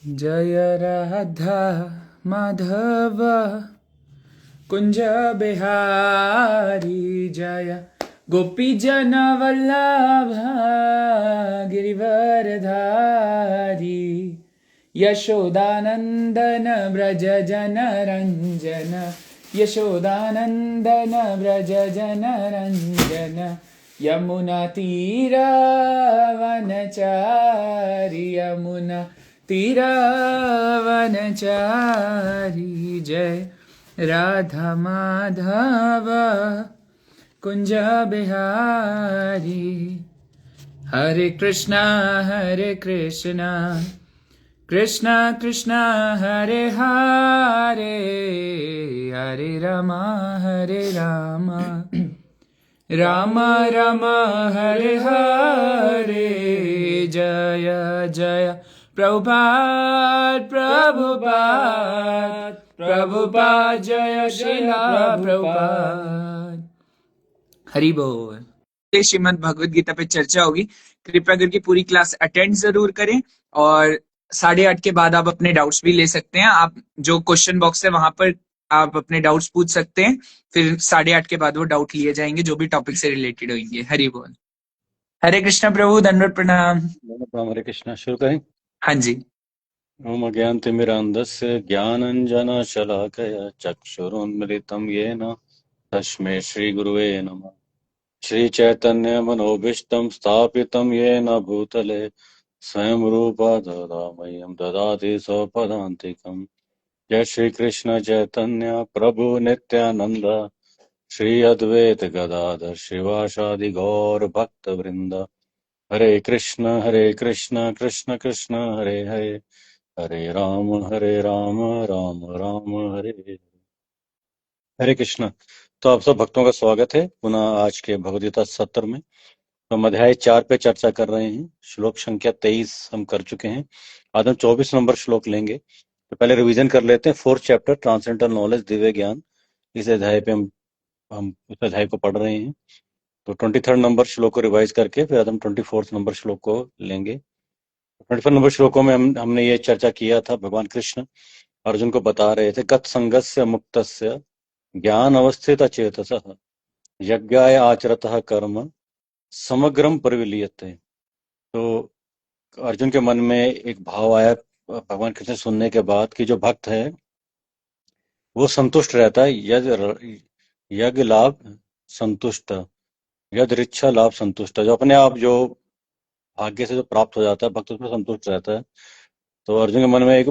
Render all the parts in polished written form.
जय राधा माधव कुंज बिहारी जय गोपी जन वल्लभ गिरिवरधारी यशोदानंदन व्रज जन रंजन यशोदानंदन व्रज जन रंजन यमुना तीरावनचारी यमुना तीरावनचारी जय राधा माधव कुंज बिहारी हरे कृष्णा कृष्णा कृष्णा हरे हरे हरे रामा राम राम हरे हरे जय जय प्रभुपाद जय श्रीला प्रभुपाद। हरि बोल। श्रीमद् भगवद गीता पे चर्चा होगी, कृपया करके पूरी क्लास अटेंड जरूर करें और 8:30 के बाद आप अपने डाउट्स भी ले सकते हैं। आप जो क्वेश्चन बॉक्स है वहां पर आप अपने डाउट्स पूछ सकते हैं, फिर 8:30 के बाद वो डाउट लिए जाएंगे जो भी टॉपिक से रिलेटेड होंगे। हरि बोल। हरे कृष्णा प्रभु, दंडवत प्रणाम। हरे कृष्णा। शुरू करें? हाँ जी। ओम अज्ञानतिमिरान्धस्य ज्ञानञ्जनशलाकया चक्षुरुन्मिलितं येन तस्मै श्रीगुरुवे नमः। श्रीचैतन्यमनोभीष्टं स्थापितं येन भूतले स्वयं रूपा ददामह्यं ददाति स्वपदान्तिकम्। जय श्री कृष्ण चैतन्य प्रभु नित्यानंद श्री अद्वैत गदाधर शिवासादि गौर भक्त वृंद। हरे कृष्ण कृष्ण कृष्ण हरे हरे, हरे राम राम राम हरे हरे। हरे कृष्ण। तो आप सब भक्तों का स्वागत है पुनः आज के भगवद गीता सत्र में। हम अध्याय 4 पे चर्चा कर रहे हैं। श्लोक संख्या 23 हम कर चुके हैं। आज हम 24 नंबर श्लोक लेंगे। तो पहले रिवीजन कर लेते हैं। 4th chapter transcendental knowledge Divya ज्ञान, इस अध्याय पे हम इस अध्याय को पढ़ रहे हैं। तो 23rd नंबर श्लोक को रिवाइज करके फिर आज हम 24th नंबर श्लोक को लेंगे। 24 नंबर श्लोकों में हमने ये चर्चा किया था। भगवान कृष्ण अर्जुन को बता रहे थे, गत संगस्य मुक्तस्य ज्ञान अवस्थित चेतसः यज्ञाय आचरतः कर्म समग्रम परिविलीयते। तो अर्जुन के मन में एक भाव आया भगवान कृष्ण सुनने के बाद कि जो भक्त है वो संतुष्ट रहता है। यज्ञ लाभ संतुष्ट, यद इच्छा लाभ संतुष्ट। जो अपने आप जो भाग्य से जो प्राप्त हो जाता है भक्त उसमें संतुष्ट रहता है। तो अर्जुन के मन में एक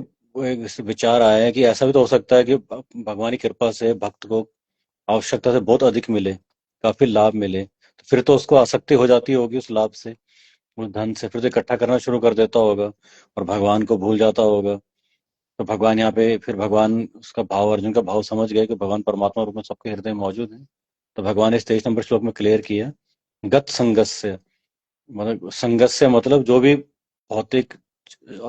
विचार आया है कि ऐसा भी तो हो सकता है कि भगवान की कृपा से भक्त को आवश्यकता से बहुत अधिक मिले, काफी लाभ मिले, तो फिर तो उसको आसक्ति हो जाती होगी उस लाभ से, उस धन से, फिर तो इकट्ठा करना शुरू कर देता होगा और भगवान को भूल जाता होगा। तो भगवान यहाँ पे फिर भगवान उसका भाव, अर्जुन का भाव समझ गए कि भगवान परमात्मा रूप में सबके हृदय में मौजूद है। तो भगवान ने इस 23 नंबर श्लोक में क्लियर किया, गत संगस्य मतलब संगस्य मतलब जो भी भौतिक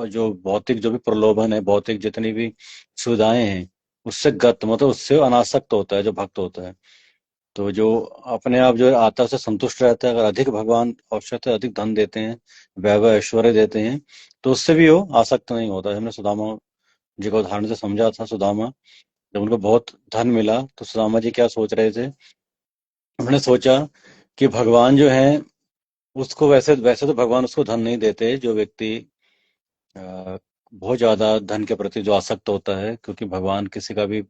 जो भी प्रलोभन है, भौतिक जितनी भी सुविधाएं हैं उससे गत मतलब उससे अनासक्त होता है जो भक्त होता है। तो जो अपने आप जो आता है उससे संतुष्ट रहता है। अगर अधिक भगवान आवश्यकता अधिक धन देते हैं, वैभव ऐश्वर्य देते हैं, तो उससे भी वो आसक्त नहीं होता है। हमने सुदामा जी को उदाहरण से समझा था। सुदामा जब उनको बहुत धन मिला तो सुदामा जी क्या सोच रहे थे, उन्होंने सोचा कि भगवान जो है उसको वैसे वैसे तो भगवान उसको धन नहीं देते जो व्यक्ति बहुत ज्यादा धन के प्रति जो आसक्त होता है, क्योंकि भगवान किसी का भी,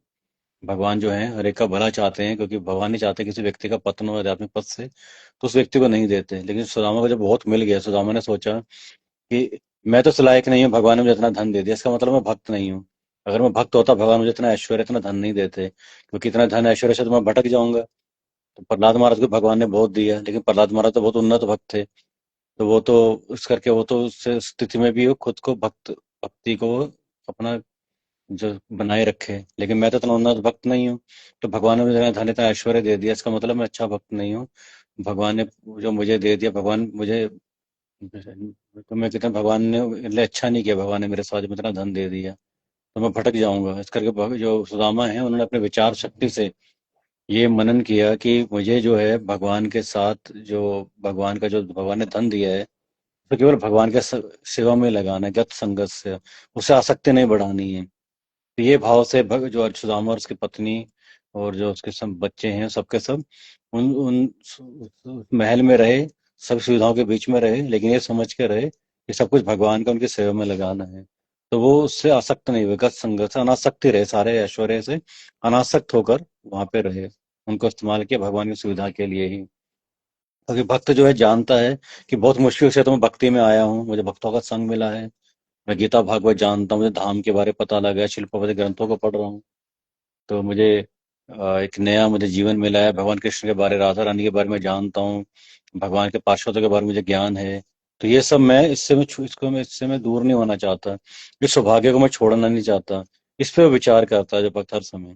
भगवान जो है हर एक का भला चाहते हैं, क्योंकि भगवान नहीं चाहते किसी व्यक्ति का पतन हो आध्यात्मिक पद से, तो उस व्यक्ति को नहीं देते। लेकिन सुदामा को जब बहुत मिल गया, सुदामा ने सोचा कि मैं तो इस लायक नहीं हूँ, भगवान ने मुझे इतना धन दे दिया, इसका मतलब मैं भक्त नहीं हूँ। अगर मैं भक्त होता भगवान मुझे इतना ऐश्वर्य इतना धन नहीं देते, क्योंकि इतना धन ऐश्वर्य से तो मैं भटक जाऊंगा। तो प्रहलाद महाराज को भगवान ने बहुत दिया, लेकिन प्रहलाद महाराज तो बहुत उन्नत भक्त थे, तो वो तो इस करके वो तो उस स्थिति में भी वो खुद को भक्ति को अपना जो बनाए रखे। लेकिन मैं तो इतना उन्नत भक्त नहीं हूँ, तो भगवान ने मुझे इतना धन इतना ऐश्वर्य दे दिया, इसका मतलब मैं अच्छा भक्त नहीं हूँ। भगवान ने जो मुझे दे दिया, भगवान मुझे तो मैं कितना, भगवान ने इसलिए अच्छा नहीं किया, भगवान ने मेरे साथ में इतना धन दे दिया तो मैं भटक जाऊंगा। इस करके जो सुदामा है उन्होंने अपने विचार शक्ति से ये मनन किया कि मुझे जो है भगवान के साथ जो भगवान का जो भगवान ने धन दिया है, तो केवल भगवान के सेवा में लगाना है, गत संगत से, उसे आसक्ति नहीं बढ़ानी है। तो ये भाव से जो सुदामा और उसकी पत्नी और जो उसके सब बच्चे हैं, सबके सब उन उन महल में रहे, सब सुविधाओं के बीच में रहे, लेकिन ये समझ के रहे कि सब कुछ भगवान का उनकी सेवा में लगाना है। तो वो उससे आसक्त नहीं हुए, गत संगत से अनासक्त ही रहे, सारे ऐश्वर्य से अनासक्त होकर वहां पे रहे, उनको इस्तेमाल किया भगवान की सुविधा के लिए ही। क्योंकि भक्त जो है जानता है कि बहुत मुश्किल से तो मैं भक्ति में आया हूँ, मुझे भक्तों का संग मिला है, मैं गीता भागवत जानता हूँ, मुझे धाम के बारे में पता लगा है, शिल्पवत ग्रंथों को पढ़ रहा हूँ, तो मुझे एक नया मुझे जीवन मिला है, भगवान कृष्ण के बारे, राधा रानी के बारे में जानता हूँ, भगवान के पार्षदों के बारे में मुझे ज्ञान है। तो ये सब मैं इससे मैं इसको मैं इससे मैं दूर नहीं होना चाहता, इस सौभाग्य को मैं छोड़ना नहीं चाहता। इस पे वो विचार करता है जो भक्त हर समय,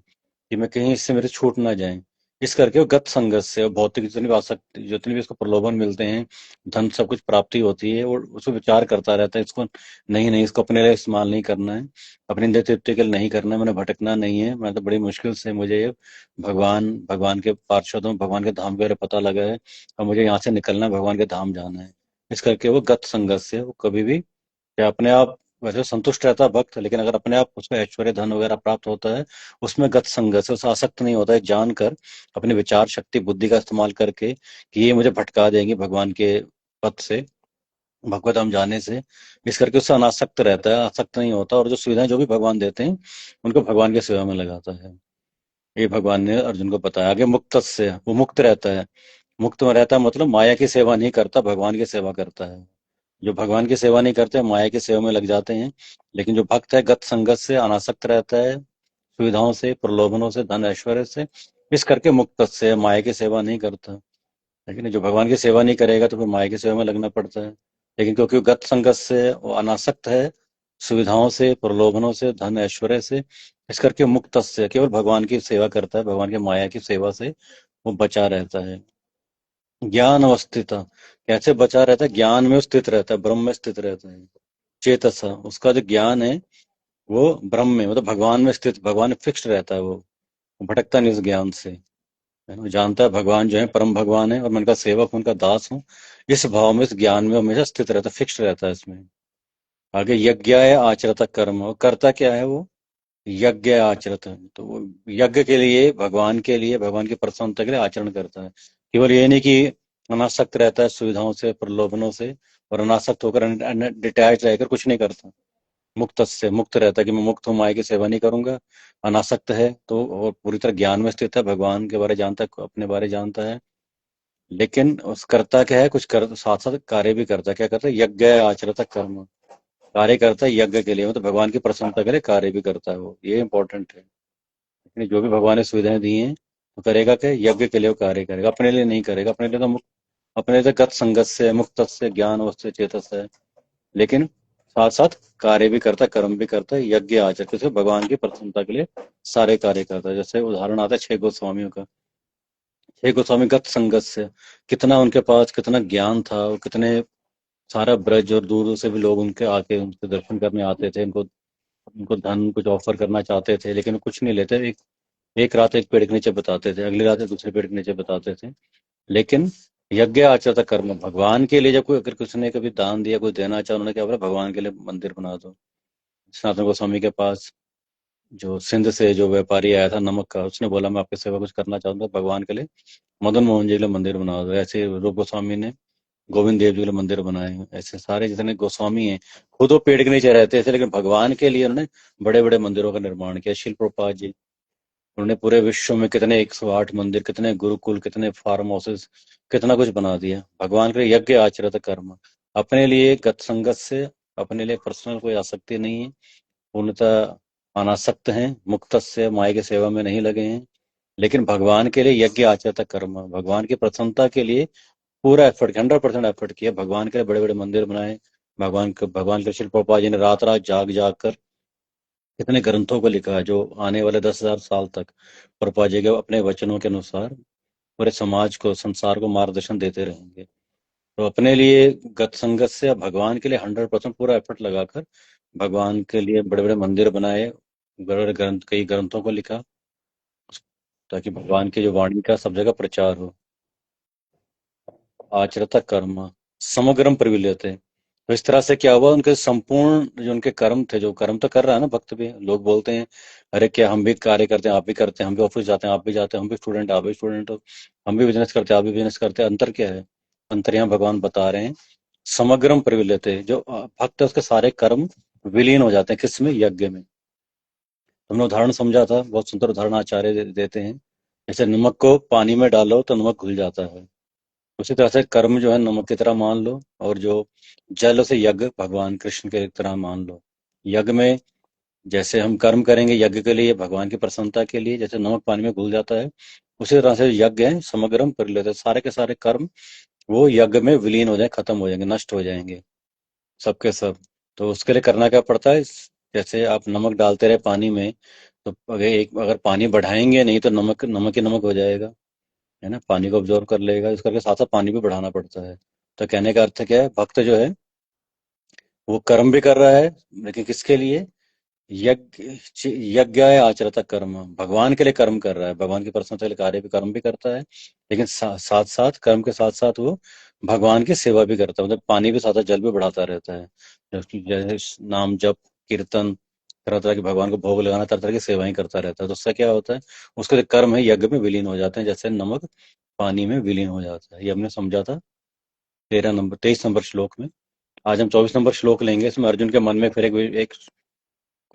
कि मैं कहीं इससे मेरे छूट ना जाए। इस करके वो गत संगत से और भौतिक जितनी भी आसक्ति, जितनी भी उसको प्रलोभन मिलते हैं, धन सब कुछ प्राप्ति होती है, और उसको विचार करता रहता है, इसको नहीं नहीं, इसको अपने लिए इस्तेमाल नहीं करना है, अपनी इंद्रिय तृप्ति के लिए नहीं करना है, मैंने भटकना नहीं है, मैं तो बड़ी मुश्किल से मुझे ये भगवान भगवान के पार्षदों भगवान के धाम के बारे में पता लगा है, और मुझे यहाँ से निकलना है, भगवान के धाम जाना है। इस करके वो गत संगत से वो कभी भी, क्या अपने आप वैसे संतुष्ट रहता है भक्त, लेकिन अगर अपने आप उसको ऐश्वर्य धन वगैरह प्राप्त होता है, उसमें गत संगत से उसे आसक्त नहीं होता है, जानकर अपनी विचार शक्ति बुद्धि का इस्तेमाल करके कि ये मुझे भटका देंगे भगवान के पथ से, भगवत धाम जाने से। इस करके उससे अनासक्त रहता है, आसक्त नहीं होता, और जो सुविधाएं जो भी भगवान देते हैं उनको भगवान की सेवा में लगाता है। ये भगवान ने अर्जुन को बताया। आगे मुक्त से, वो मुक्त रहता है, मुक्त में रहता है मतलब माया की सेवा नहीं करता, भगवान की सेवा करता है। जो भगवान की सेवा नहीं करते माया की सेवा में लग जाते हैं, लेकिन जो भक्त है गत संगत से अनासक्त रहता है, सुविधाओं से, प्रलोभनों से, धन ऐश्वर्य से, इस करके मुक्त से माया की सेवा नहीं करता। लेकिन जो भगवान की सेवा नहीं करेगा तो फिर माया की सेवा में लगना पड़ता है। लेकिन क्योंकि वो गत संगत से वो अनासक्त है, सुविधाओं से, प्रलोभनों से, धन ऐश्वर्य से, इस करके मुक्त से केवल भगवान की सेवा करता है, भगवान की माया की सेवा से वो बचा रहता है। ज्ञान अवस्थिता, कैसे बचा रहता है? ज्ञान में स्थित रहता है, ब्रह्म में स्थित रहता है। चेतसा, उसका जो ज्ञान है वो ब्रह्म में, मतलब भगवान में स्थित, भगवान में फिक्स्ड रहता है, वो भटकता नहीं उस ज्ञान से, है ना। जानता है भगवान जो है परम भगवान है और मैं उनका सेवक हूं, उनका दास हूँ। इस भाव में, इस ज्ञान में हमेशा स्थित रहता है, फिक्स्ड रहता है इसमें। आगे यज्ञ है आचरत कर्म, और करता क्या है वो? यज्ञ आचरत है, तो वो यज्ञ के लिए, भगवान के लिए, भगवान की प्रसन्नता के लिए आचरण करता है। केवल ये नहीं कि अनासक्त रहता है सुविधाओं से, प्रलोभनों से, और अनासक्त होकर डिटैच रहकर कुछ नहीं करता। मुक्त से, मुक्त रहता है कि मैं मुक्त हूँ, माया की सेवा नहीं करूंगा। अनासक्त है तो, और पूरी तरह ज्ञान में स्थित है, भगवान के बारे जानता है, अपने बारे जानता है। लेकिन उस करता क्या है, कुछ कर साथ साथ कार्य भी करता है। क्या करता है? यज्ञ आचरता कर्म, कार्य करता है यज्ञ के लिए, मतलब भगवान की प्रसन्नता के लिए कार्य भी करता है वो, ये इंपॉर्टेंट है। लेकिन जो भी भगवान ने सुविधाएं दी हैं, तो करेगा क्या? यज्ञ के लिए वो कार्य करेगा, अपने लिए नहीं करेगा। अपने लिए तो अपने लिए तो गत संगत से, मुक्त से, ज्ञान अवस्था चेतस है, लेकिन साथ साथ कार्य भी करता है, कर्म भी करता है, यज्ञ आचरण से भगवान की प्रसन्नता के लिए सारे कार्य करता है। जैसे उदाहरण आता है छह गोस्वामियों का। छह गोस्वामी गत संगत से, कितना उनके पास कितना ज्ञान था, वो कितने सारा ब्रज और दूर दूर से भी लोग उनके आके उनके दर्शन करने आते थे, उनको उनको धन कुछ ऑफर करना चाहते थे, लेकिन वो कुछ नहीं लेते। एक रात एक पेड़ के नीचे बताते थे, अगली रात दूसरे पेड़ के नीचे बताते थे। लेकिन यज्ञ आचरता कर्म, भगवान के लिए जब कोई, अगर किसी ने कभी दान दिया, कुछ देना चाहा, उन्होंने क्या बोला? भगवान के लिए मंदिर बना दो। सनातन गोस्वामी के पास जो सिंध से जो व्यापारी आया था नमक का, उसने बोला मैं आपके सेवा कुछ करना चाहूंगा, भगवान के लिए मदन मोहन जी के लिए मंदिर बना दो। ऐसे रूप गोस्वामी ने गोविंद देव जी के लिए मंदिर बनाए हैं। ऐसे सारे जितने गोस्वामी हैं, खुद वो पेड़ के नीचे रहते थे, लेकिन भगवान के लिए उन्होंने बड़े बड़े मंदिरों का निर्माण किया। शिल प्रभुपाद जी, उन्होंने पूरे विश्व में कितने 108 मंदिर, कितने गुरुकुल, कितने फार्म हाउसेस, कितना कुछ बना दिया भगवान के लिए। यज्ञ आचरत कर्म, अपने लिए गत संगत से, अपने लिए पर्सनल कोई आसक्ति नहीं है, पूर्णतः अनासक्त हैं, मुक्त से, माया की सेवा में नहीं लगे हैं। लेकिन भगवान के लिए यज्ञ आचरत कर्म, भगवान की प्रसन्नता के लिए पूरा एफर्ट, 100% एफर्ट किया, भगवान के लिए बड़े बड़े मंदिर बनाए। भगवान के शिल प्रभुपाद जी ने रात रात जाग जाग कर कितने ग्रंथों को लिखा है, जो आने वाले 10,000 साल तक प्रभुपाद जी के अपने वचनों के अनुसार पूरे समाज को, संसार को मार्गदर्शन देते रहेंगे। तो अपने लिए गत संगत से, भगवान के लिए 100% पूरा एफर्ट लगाकर भगवान के लिए बड़े बड़े मंदिर बनाए, बड़े बड़े ग्रंथ, कई ग्रंथों को लिखा, ताकि भगवान की जो वाणी का सब जगह प्रचार हो। आचरता कर्म समग्रम प्रविल्यते, तो इस तरह से क्या हुआ, उनके संपूर्ण जो उनके कर्म थे, जो कर्म तो कर रहा है ना भक्त भी, लोग बोलते हैं अरे क्या हम भी कार्य करते हैं, आप भी करते हैं, हम भी ऑफिस जाते हैं, आप भी जाते हैं, हम भी स्टूडेंट, आप भी स्टूडेंट हो, हम भी बिजनेस करते हैं, आप भी बिजनेस करते हैं, अंतर क्या है? अंतर यहाँ भगवान बता रहे हैं, समग्रम प्रविल्यते, जो भक्त है उसके सारे कर्म विलीन हो जाते हैं, किसमें? यज्ञ में। हमने उदाहरण समझा था, बहुत सुंदर उदाहरण आचार्य देते हैं, जैसे नमक को पानी में डालो तो नमक घुल जाता है, उसी तरह से कर्म जो है नमक की तरह मान लो, और जो जल से यज्ञ भगवान कृष्ण के तरह मान लो। यज्ञ में जैसे हम कर्म करेंगे यज्ञ के लिए, भगवान की प्रसन्नता के लिए, जैसे नमक पानी में घुल जाता है, उसी तरह से यज्ञ है समग्रम कर लेते हैं, सारे के सारे कर्म वो यज्ञ में विलीन हो जाए, खत्म हो जाएंगे, नष्ट हो जाएंगे, सबके सब। तो उसके लिए करना क्या पड़ता है? जैसे आप नमक डालते रहे पानी में, तो अगर पानी बढ़ाएंगे नहीं तो नमक नमक ही नमक हो जाएगा, है ना, पानी को ऑब्जॉर्व कर लेगा, इस करके साथ साथ पानी भी बढ़ाना पड़ता है। तो कहने का अर्थ क्या है, भक्त जो है वो कर्म भी कर रहा है, लेकिन किसके लिए? यज्ञ यज्ञ आचरता कर्म, भगवान के लिए कर्म कर रहा है, भगवान की प्रसन्नता के लिए कार्य भी, कर्म भी करता है, लेकिन साथ साथ कर्म के साथ साथ वो भगवान की सेवा भी करता है, मतलब पानी भी साथ साथ जल भी बढ़ाता रहता है, जैसे नाम जप कीर्तन, तरह तरह के भगवान को भोग लगाना, तरह तरह की सेवाएं करता रहता है, तो उससे क्या होता है, उसके जो कर्म है यज्ञ में विलीन हो जाते हैं, जैसे नमक पानी में विलीन हो जाता है। ये हमने समझा था 23 नंबर श्लोक में। आज हम 24 नंबर श्लोक लेंगे। इसमें अर्जुन के मन में फिर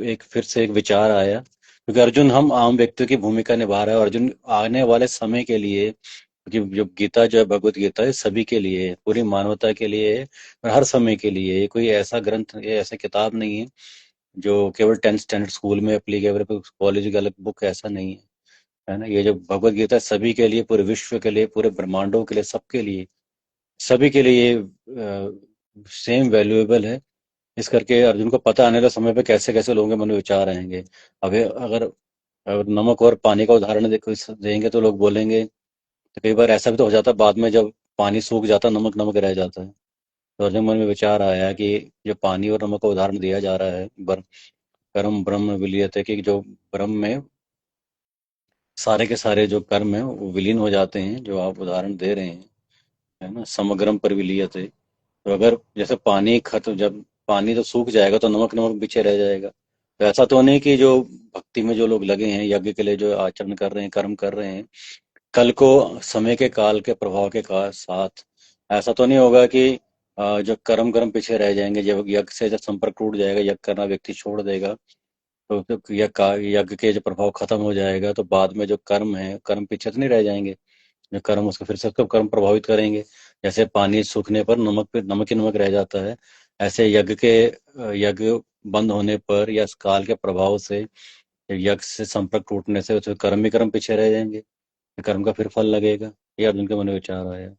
एक फिर से एक विचार आया, क्योंकि अर्जुन हम आम व्यक्ति की भूमिका निभा रहा है, और अर्जुन आने वाले समय के लिए, क्योंकि जो गीता जो है भगवत गीता है सभी के लिए है, पूरी मानवता के लिए है, और हर समय के लिए है। ये कोई ऐसा ग्रंथ, ये ऐसा किताब नहीं है जो केवल 10th स्टैंडर्ड स्कूल में एप्लीकेबल, कॉलेज की अलग बुक, ऐसा नहीं है, है ना। ये जो भगवत गीता है सभी के लिए, पूरे विश्व के लिए, पूरे ब्रह्मांडों के लिए, सबके लिए, सभी के लिए ये सेम वैल्यूएबल है। इस करके अर्जुन को पता आने वाले समय पे कैसे कैसे लोगों के मन में विचार आएंगे। अब अगर नमक और पानी का उदाहरण देंगे तो लोग बोलेंगे, तो कई बार ऐसा भी तो हो जाता है बाद में, जब पानी सूख जाता नमक नमक रह जाता है। तो अर्जुन मन में विचार आया कि जो पानी और नमक का उदाहरण दिया जा रहा है, कर्म ब्रह्म विलीयते, कि जो ब्रह्म में सारे के सारे जो कर्म है वो विलीन हो जाते हैं, जो आप उदाहरण दे रहे हैं, है ना, समग्रम पर विलीयते। तो अगर जैसे पानी खत्म, जब पानी तो सूख जाएगा तो नमक नमक पीछे रह जाएगा। तो ऐसा तो नहीं कि जो भक्ति में जो लोग लगे हैं, यज्ञ के लिए जो आचरण कर रहे हैं, कर्म कर रहे हैं, कल को समय के काल के प्रभाव के साथ ऐसा तो नहीं होगा कि जो कर्म कर्म पीछे रह जाएंगे, जब यज्ञ से जब संपर्क टूट जाएगा, यज्ञ करना व्यक्ति छोड़ देगा, तो फिर यज्ञ के जो प्रभाव खत्म हो जाएगा, तो बाद में जो कर्म है, कर्म पीछे तो नहीं रह जाएंगे, जो कर्म उसको फिर से उसको कर्म प्रभावित करेंगे। जैसे पानी सूखने पर नमक पे नमक ही नमक रह जाता है, ऐसे यज्ञ बंद होने पर या इस काल के प्रभाव से, यज्ञ से संपर्क टूटने से उसके कर्म ही कर्म पीछे रह जाएंगे, कर्म का फिर फल लगेगा। ये अर्जुन के मन में विचार आया।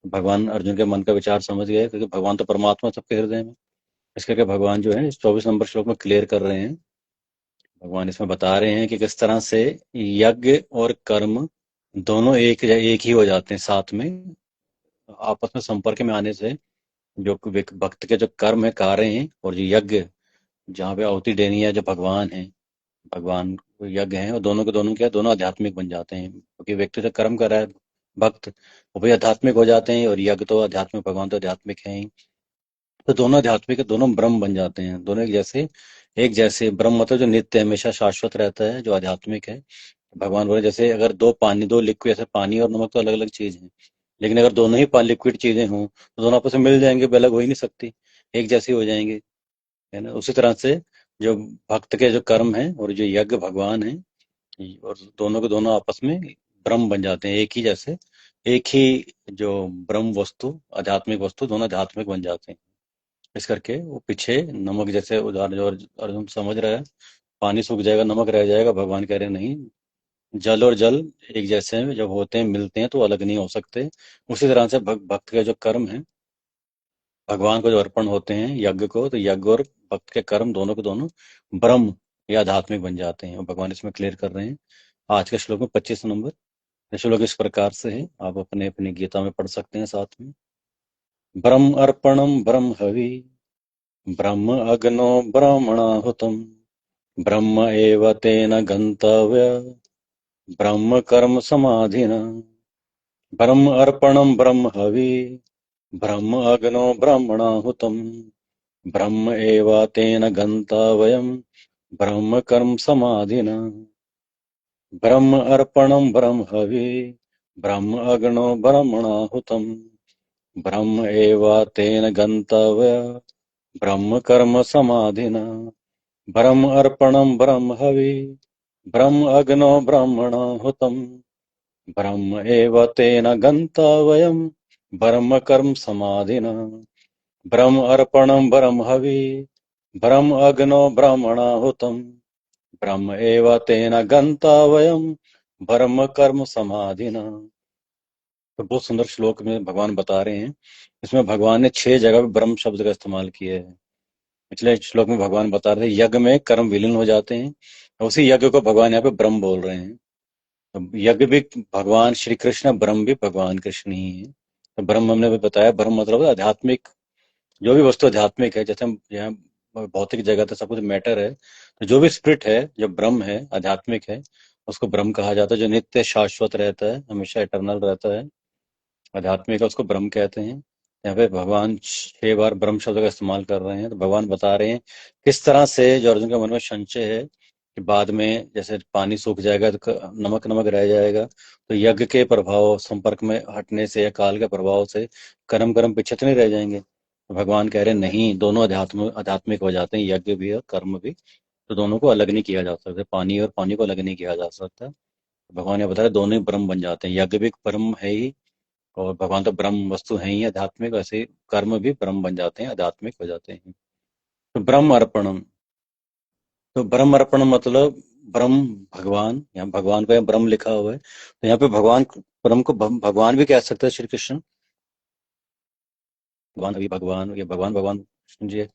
भगवान अर्जुन के मन का विचार समझ गए, क्योंकि भगवान तो परमात्मा सबके हृदय में। इस करके भगवान जो है इस 24 नंबर श्लोक में क्लियर कर रहे हैं, भगवान इसमें बता रहे हैं कि किस तरह से यज्ञ और कर्म दोनों एक ही हो जाते हैं साथ में, आपस में संपर्क में आने से। जो भक्त के जो कर्म है, कार्य हैं, और जो यज्ञ जहाँ पे आहुति देनी है, जो भगवान है, भगवान यज्ञ है, और दोनों के दोनों क्या है, दोनों आध्यात्मिक बन जाते हैं, क्योंकि व्यक्ति जो कर्म कर रहा है भक्त, वो भी आध्यात्मिक हो जाते हैं, और यज्ञ तो आध्यात्मिक, भगवान तो आध्यात्मिक है ही। तो दोनों आध्यात्मिक है, दोनों ब्रह्म बन जाते हैं, दोनों एक जैसे ब्रह्म मतलब जो नित्य हमेशा शाश्वत रहता है, जो आध्यात्मिक है। भगवान बोले जैसे अगर दो लिक्विड, जैसे पानी और नमक तो अलग अलग चीज है, लेकिन अगर दोनों ही लिक्विड चीजें हों तो दोनों आपस में मिल जाएंगे, भी अलग हो ही नहीं सकती, एक जैसी हो जाएंगे, है ना। उसी तरह से जो भक्त के जो कर्म है और जो यज्ञ भगवान है, और दोनों के दोनों आपस में ब्रह्म बन जाते हैं, एक ही जैसे, एक ही जो ब्रह्म वस्तु, आध्यात्मिक वस्तु, दोनों आध्यात्मिक बन जाते हैं। इस करके वो पीछे नमक जैसे उदाहरण जो अर्जुन समझ रहा है, पानी सूख जाएगा नमक रह जाएगा, भगवान कह रहे हैं नहीं, जल और जल एक जैसे जब होते हैं, मिलते हैं, तो अलग नहीं हो सकते। उसी तरह से भक्त के जो कर्म है, भगवान को जो अर्पण होते हैं यज्ञ को, तो यज्ञ और भक्त के कर्म दोनों के दोनों ब्रह्म या आध्यात्मिक बन जाते हैं, और भगवान इसमें क्लियर कर रहे हैं। आज के श्लोक में 25 नंबर, ये श्लोक इस प्रकार से है, आप अपने अपनी गीता में पढ़ सकते हैं साथ में। ब्रह्म अर्पणम ब्रह्म हवि, ब्रह्म अग्नो ब्रह्मणाहुतम, ब्रह्म एव तेन गंतव्य, ब्रह्म कर्म समाधिना। ब्रह्म अर्पणम ब्रह्म हवि, ब्रह्म अग्नो ब्रह्मणाहुतम् ब्रह्म एवातेन गन्ता वयम् ब्रह्म कर्म समाधिना ब्रह्म अर्पणम् ब्रह्म हवि ब्रह्म अग्नो ब्रह्मणाहुतम् ब्रह्म एवातेन गन्तव्य ब्रह्म कर्म समाधिना ब्रह्म अर्पणम् ब्रह्म हवि ब्रह्म अग्नो ब्रह्मणाहुतम् ब्रह्म एव तेन गन्तव्यम् ब्रह्म कर्म समाधिना ब्रह्म अर्पणम् ब्रह्म हवि ब्रह्म अग्नो ब्रह्मणाहुतम् ब्रह्म एव तेन गन्तव्यम् ब्रह्म कर्म समाधिना। तो बहुत सुंदर श्लोक में भगवान बता रहे हैं। इसमें भगवान ने 6 जगह पे ब्रह्म शब्द का इस्तेमाल किया है। पिछले श्लोक में भगवान बता रहे थे यज्ञ में कर्म विलीन हो जाते हैं, और उसी यज्ञ को भगवान यहाँ पे ब्रह्म बोल रहे हैं। तो यज्ञ भी भगवान श्री कृष्ण, ब्रह्म भी भगवान कृष्ण ही है। तो ब्रह्म हमने भी बताया, ब्रह्म मतलब है आध्यात्मिक, जो भी वस्तु आध्यात्मिक है। जैसे हम यहाँ भौतिक जगत है, सब कुछ मैटर है, तो जो भी स्पिरिट है, जो ब्रह्म है, आध्यात्मिक है, उसको ब्रह्म कहा जाता है। जो नित्य शाश्वत रहता है, हमेशा इटर्नल रहता है, आध्यात्मिक है, उसको ब्रह्म कहते हैं। यहाँ पे भगवान 6 बार ब्रह्म शब्द का इस्तेमाल कर रहे हैं। तो भगवान बता रहे हैं किस तरह से जो अर्जुन के मन में संशय है कि बाद में जैसे पानी सूख जाएगा तो नमक नमक रह जाएगा, तो यज्ञ के प्रभाव संपर्क में हटने से या काल के प्रभाव से कर्म कर्म पीछे तो नहीं रह जाएंगे। तो भगवान कह रहे हैं नहीं, दोनों आध्यात्मिक हो जाते हैं, यज्ञ भी और कर्म भी। तो दोनों को अलग नहीं किया जा सकता, पानी और पानी को अलग नहीं किया जा सकता। भगवान ये बता रहे दोनों ही ब्रह्म बन जाते हैं। यज्ञ भी ब्रह्म है ही, और भगवान तो ब्रह्म वस्तु है ही आध्यात्मिक, वैसे ही कर्म भी ब्रह्म बन जाते हैं, आध्यात्मिक हो जाते हैं। तो ब्रह्म अर्पणम, तो ब्रह्म अर्पण मतलब ब्रह्म भगवान, यहाँ भगवान को यहाँ ब्रह्म लिखा हुआ है, तो यहाँ पे भगवान ब्रह्म को भगवान भी कह सकते हैं। श्री कृष्ण भगवान, अभी भगवान, ये भगवान भगवान कृष्ण जी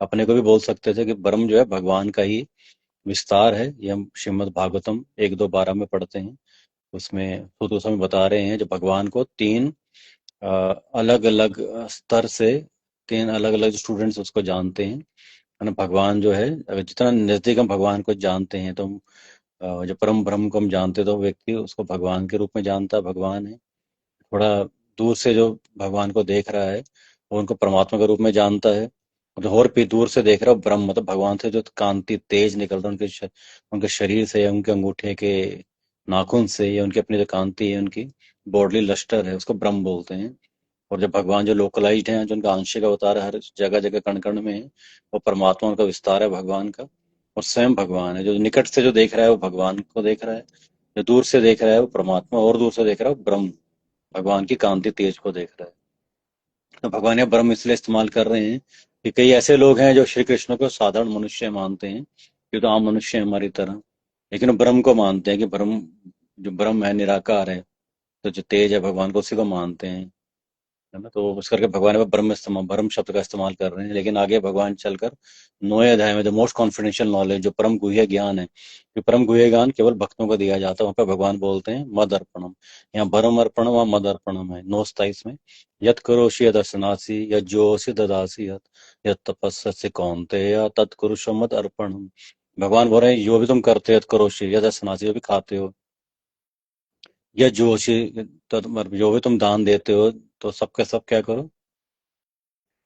अपने को भी बोल सकते थे कि ब्रह्म जो है भगवान का ही विस्तार है। ये हम श्रीमद् भागवतम 1-2-12 में पढ़ते हैं। उसमें सूत गोस्वामी बता रहे हैं जो भगवान को 3 अलग अलग स्तर से, 3 अलग अलग स्टूडेंट्स उसको जानते हैं। है ना, भगवान जो है, अगर जितना नजदीक हम भगवान को जानते हैं, तो जो परम ब्रह्म को हम जानते हैं, तो व्यक्ति उसको भगवान के रूप में जानता है, भगवान है। थोड़ा दूर से जो भगवान को देख रहा है, वो उनको परमात्मा के रूप में जानता है। और जो और भी दूर से देख रहा है, वो ब्रह्म मतलब भगवान से जो कांति तेज निकल रहा है उनके शरीर से, या उनके अंगूठे के नाखून से, या उनकी अपनी जो कांति है, उनकी बॉडली लस्टर है, उसको ब्रह्म बोलते हैं। और जब भगवान जो लोकलाइज्ड हैं, जो उनका आंशिक अवतार है, हर जगह जगह कण कण में है, वो परमात्मा उनका विस्तार है भगवान का। और स्वयं भगवान है। जो निकट से जो देख रहा है वो भगवान को देख रहा है, जो दूर से देख रहा है वो परमात्मा, और दूर से देख रहा है वो ब्रह्म, भगवान की कांति तेज को देख रहा है। तो भगवान ये ब्रह्म इसलिए इस्तेमाल कर रहे हैं कि कई ऐसे लोग हैं जो श्री कृष्ण को साधारण मनुष्य मानते हैं, ये तो आम मनुष्य है हमारी तरह, लेकिन वो ब्रह्म को मानते हैं कि ब्रह्म, जो ब्रह्म है, निराकार है, तो जो तेज है भगवान को, उसी को मानते हैं। है ना, तो उस करके भगवान वो ब्रह्म शब्द का इस्तेमाल कर रहे हैं। लेकिन आगे भगवान चलकर 9वें अध्याय में जो मोस्ट कॉन्फिडेंशियल नॉलेज, जो परम गुह्य ज्ञान है, जो परम गुह्य ज्ञान केवल भक्तों को दिया जाता है, वहां पे भगवान बोलते हैं मद अर्पणम। यहाँ परम अर्पणम वहाँ मद अर्पणम है। 9 में यत करोषि यद असनासी यद जोषि ददासी यत यत तपस्या कौनते तत्कुरुष मद अर्पणम। भगवान बोल रहे हैं जो भी तुम करते हो, यद करोषि यद असनासी, जो भी खाते हो, या जोशी, जो भी तुम दान देते हो, तो सबके सब क्या करो,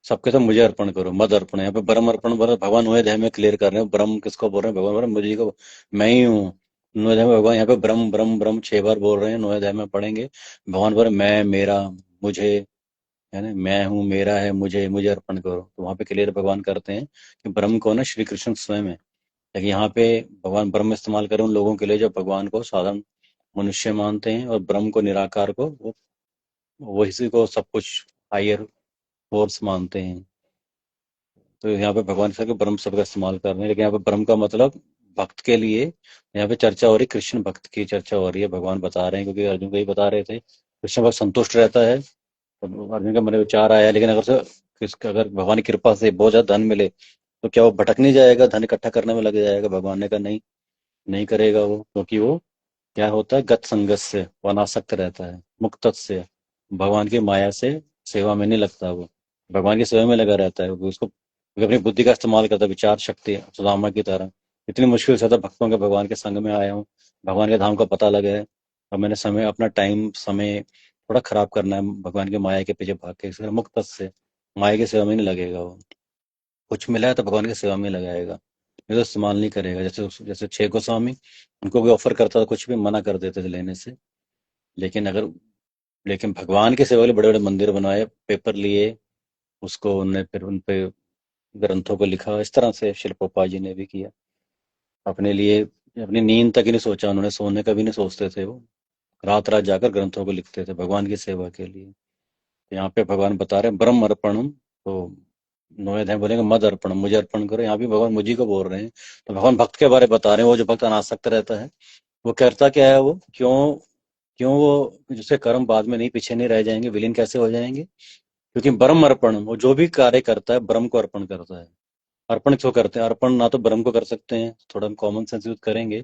सबके सब मुझे अर्पण करो, मद अर्पण। यहाँ पे ब्रह्म अर्पण बोल रहे हैं, भगवान नोए अध्याय में क्लियर कर रहे हैं ब्रह्म किसको बोल रहे हैं। भगवान बोल रहे हैं मुझे को, मैं ही हूँ। नोए अध्याय में भगवान यहाँ पे ब्रह्म ब्रह्म ब्रह्म 6 बार बोल रहे हैं। नोए अध्याय में पढ़ेंगे, भगवान बोल रहे हैं मैं, मेरा, मुझे, है ना, मैं हूँ, मेरा है, मुझे, मुझे अर्पण करो। तो वहां पे क्लियर भगवान करते हैं कि ब्रह्म को ना श्री कृष्ण स्वयं है। लेकिन यहाँ पे भगवान ब्रह्म इस्तेमाल करें उन लोगों के लिए जो भगवान को साधारण मनुष्य मानते हैं, और ब्रह्म को, निराकार को, वो इसी को सब कुछ हायर फोर्स मानते हैं। तो यहाँ पे भगवान के ब्रह्म शब्द का इस्तेमाल कर रहे हैं। लेकिन यहाँ पे ब्रह्म का मतलब भक्त के लिए यहाँ पे चर्चा हो रही, कृष्ण भक्त की चर्चा हो रही है। भगवान बता रहे हैं, क्योंकि अर्जुन को ही बता रहे थे कृष्ण भक्त संतुष्ट रहता है। तो अर्जुन का मन में विचार आया, लेकिन अगर भगवान की कृपा से बहुत ज्यादा धन मिले, तो क्या वो भटक नहीं जाएगा, धन इकट्ठा करने में लग जाएगा। भगवान ने कहा नहीं, नहीं करेगा वो, क्योंकि वो क्या होता है, गत संगत से वो अनासक्त रहता है, मुक्त से, भगवान की माया से सेवा में नहीं लगता। वो भगवान की सेवा में लगा रहता है। वो उसको वो अपनी बुद्धि का इस्तेमाल करता है, विचार शक्ति सुदामा की तरह। इतनी मुश्किल से तो भक्तों के भगवान के संग में आया हूँ, भगवान के धाम का पता लगा है, और मैंने समय, अपना टाइम, समय थोड़ा खराब करना है, भगवान की माया के पीछे भाग के, इसलिए मुक्त से माया की सेवा में नहीं लगेगा वो। कुछ मिला है तो भगवान की सेवा में लगाएगा, नहीं तो इस्तेमाल नहीं करेगा। जैसे जैसे छह गोस्वामी, उनको कोई ऑफर करता था कुछ भी मना कर देते थे लेने से। लेकिन अगर लेकिन भगवान की सेवा के लिए बड़े बड़े मंदिर बनवाए, पेपर लिए, उसको उनने फिर उन पे ग्रंथों को लिखा। इस तरह से शिल प्रोपा जी ने भी किया अपने लिए। अपनी नींद तक ही नहीं सोचा उन्होंने, सोने का भी नहीं सोचते थे वो, रात रात जाकर ग्रंथों को लिखते थे भगवान की सेवा के लिए। यहाँ पे भगवान बता रहे हैं ब्रह्म अर्पणम, तो नोए हैं बोलेंगे मद अर्पणम, मुझे अर्पण करो, यहाँ भी भगवान मुझी को बोल रहे हैं। तो भगवान भक्त के बारे में बता रहे हैं, वो जो भक्त अनासक्त रहता है वो करता क्या है, वो क्यों क्यों वो जिसके कर्म बाद में नहीं, पीछे नहीं रह जाएंगे, विलीन कैसे हो जाएंगे? क्योंकि ब्रह्म अर्पण, वो जो भी कार्य करता है ब्रह्म को अर्पण करता है। अर्पण क्यों करते हैं? अर्पण ना तो ब्रह्म को कर सकते हैं, थोड़ा हम कॉमन सेंस यूज करेंगे।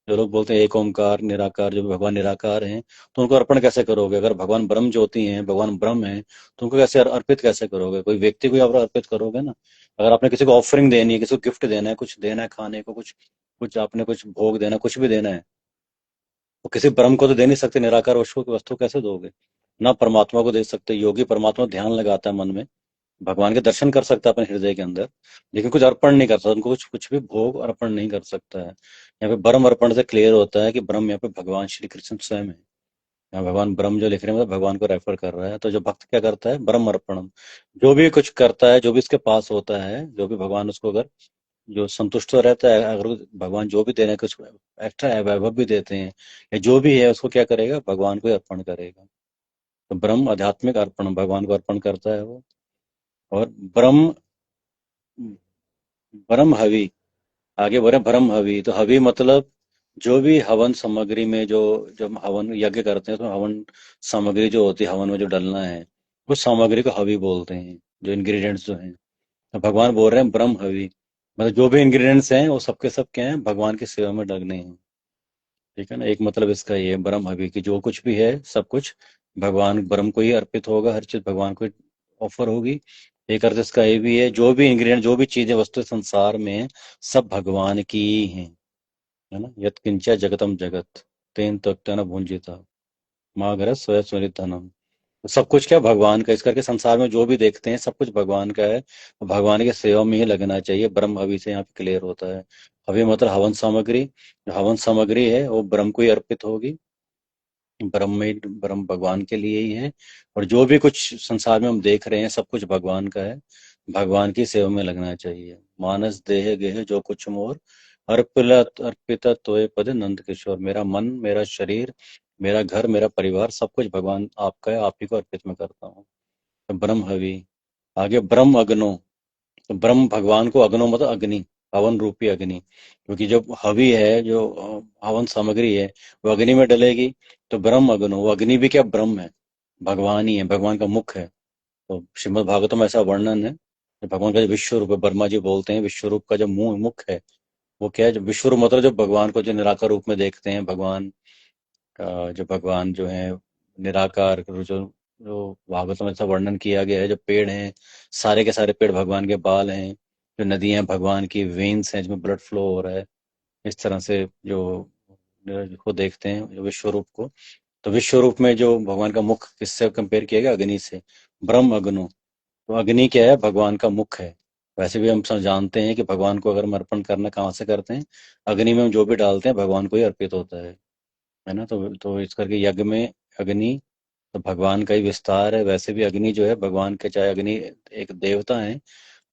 जो लोग बोलते हैं एक ओमकार निराकार, जो भगवान निराकार हैं, तो उनको अर्पण कैसे करोगे? अगर भगवान ब्रह्म ज्योति हैं, भगवान ब्रह्म है, तो उनको कैसे अर्पित कैसे करोगे? कोई व्यक्ति को ही आप अर्पित करोगे ना। अगर आपने किसी को ऑफरिंग देनी है, किसी को गिफ्ट देना है, कुछ देना है खाने को, कुछ कुछ आपने कुछ भोग देना है, कुछ भी देना है, तो किसी ब्रह्म को तो दे नहीं सकते, निराकार वस्तु की वस्तु कैसे दोगे? ना परमात्मा को दे सकते। योगी परमात्मा ध्यान लगाता है मन में, भगवान के दर्शन कर सकता है अपने हृदय के अंदर, लेकिन कुछ अर्पण नहीं कर सकता, उनको कुछ कुछ भी भोग अर्पण नहीं कर सकता है। यहाँ पे ब्रह्म अर्पण से क्लियर होता है कि ब्रह्म यहाँ पे भगवान श्री कृष्ण स्वयं है। यहाँ भगवान ब्रह्म जो लिख रहे हैं मतलब भगवान को रेफर कर रहा है। तो जो भक्त क्या करता है, ब्रह्म अर्पणम, जो भी कुछ करता है, जो भी इसके पास होता है, जो भी भगवान उसको अगर जो संतुष्ट तो रहता है, अगर भगवान जो भी दे रहे हैं, कुछ एक्स्ट्रा वैभव भी देते हैं या जो भी है, उसको क्या करेगा, भगवान को ही अर्पण करेगा। तो ब्रह्म आध्यात्मिक अर्पण भगवान को अर्पण करता है वो। और ब्रह्म ब्रह्म हवि, आगे बोल रहे हैं ब्रह्म हवि। तो हवि मतलब जो भी हवन सामग्री में जो जब हवन यज्ञ करते हैं तो हवन सामग्री जो होती है, हवन में जो डलना है, उस सामग्री को हवि बोलते हैं, जो इंग्रेडिएंट्स जो हैं। तो भगवान बोल रहे हैं ब्रह्म हवि, मतलब जो भी इंग्रेडिएंट्स हैं वो सबके सब क्या हैं, भगवान की सेवा में डलने हैं। ठीक है ना, एक मतलब इसका ये है ब्रह्म हवि की जो कुछ भी है सब कुछ भगवान ब्रह्म को ही अर्पित होगा, हर चीज भगवान को ऑफर होगी। एक अर्थ इसका ये भी है, जो भी इंग्रेडिएंट, जो भी चीजें, वस्तु संसार में सब भगवान की ही हैं, है ना। यत किंचा जगतम जगत तेन तत्व भुंजिता माँ घर स्वयं स्वरितनम। सब कुछ क्या भगवान का, इस करके संसार में जो भी देखते हैं सब कुछ भगवान का है, तो भगवान की सेवा में ही लगना चाहिए। ब्रह्म हवि से यहाँ पे क्लियर होता है। हवि मतलब हवन सामग्री, जो हवन सामग्री है वो ब्रह्म को ही अर्पित होगी, ब्रह्म में, ब्रह्म भगवान के लिए ही है। और जो भी कुछ संसार में हम देख रहे हैं सब कुछ भगवान का है, भगवान की सेवा में लगना चाहिए। मानस देह गेह जो कुछ मोर अर्पित अर्पित तोय पद नंद किशोर। मेरा मन, मेरा शरीर, मेरा घर, मेरा परिवार, सब कुछ भगवान आपका है, आप ही को अर्पित मैं करता हूँ। तो ब्रह्म हवि। आगे ब्रह्म अग्नो, तो ब्रह्म भगवान को, अग्नो मतलब अग्नि, हवन रूपी अग्नि। क्योंकि जब हवि है, जो हवन सामग्री है, वो अग्नि में डलेगी। तो ब्रह्म अग्नो, वो अग्नि भी क्या ब्रह्म है, भगवान ही है, भगवान का मुख है। तो श्रीमद् भागवतम में ऐसा वर्णन है कि भगवान का जो विश्व रूप है, वर्मा जी बोलते हैं विश्व रूप का जो मुंह मुख है, वो क्या है, जो विश्व रूप मतलब जो भगवान को जो निराकार रूप में देखते हैं, भगवान का जो भगवान जो है निराकार, जो जो भागवत में ऐसा वर्णन किया गया है, जो पेड़ हैं सारे के सारे पेड़ भगवान के बाल हैं, जो नदियां भगवान की वेन्स हैं जिसमें ब्लड फ्लो हो रहा है। इस तरह से जो को देखते हैं जो विश्व रूप को। तो विश्व रूप में जो भगवान का मुख किससे कंपेयर किया गया, अग्नि से, ब्रह्म अग्नो। तो अग्नि क्या है, भगवान का मुख है। वैसे भी हम सब जानते हैं कि भगवान को अगर हम अर्पण करना कहाँ से करते हैं, अग्नि में हम जो भी डालते हैं भगवान को ही अर्पित होता है ना। तो इस करके यज्ञ में अग्नि तो भगवान का ही विस्तार है। वैसे भी अग्नि जो है भगवान के, चाहे अग्नि एक देवता है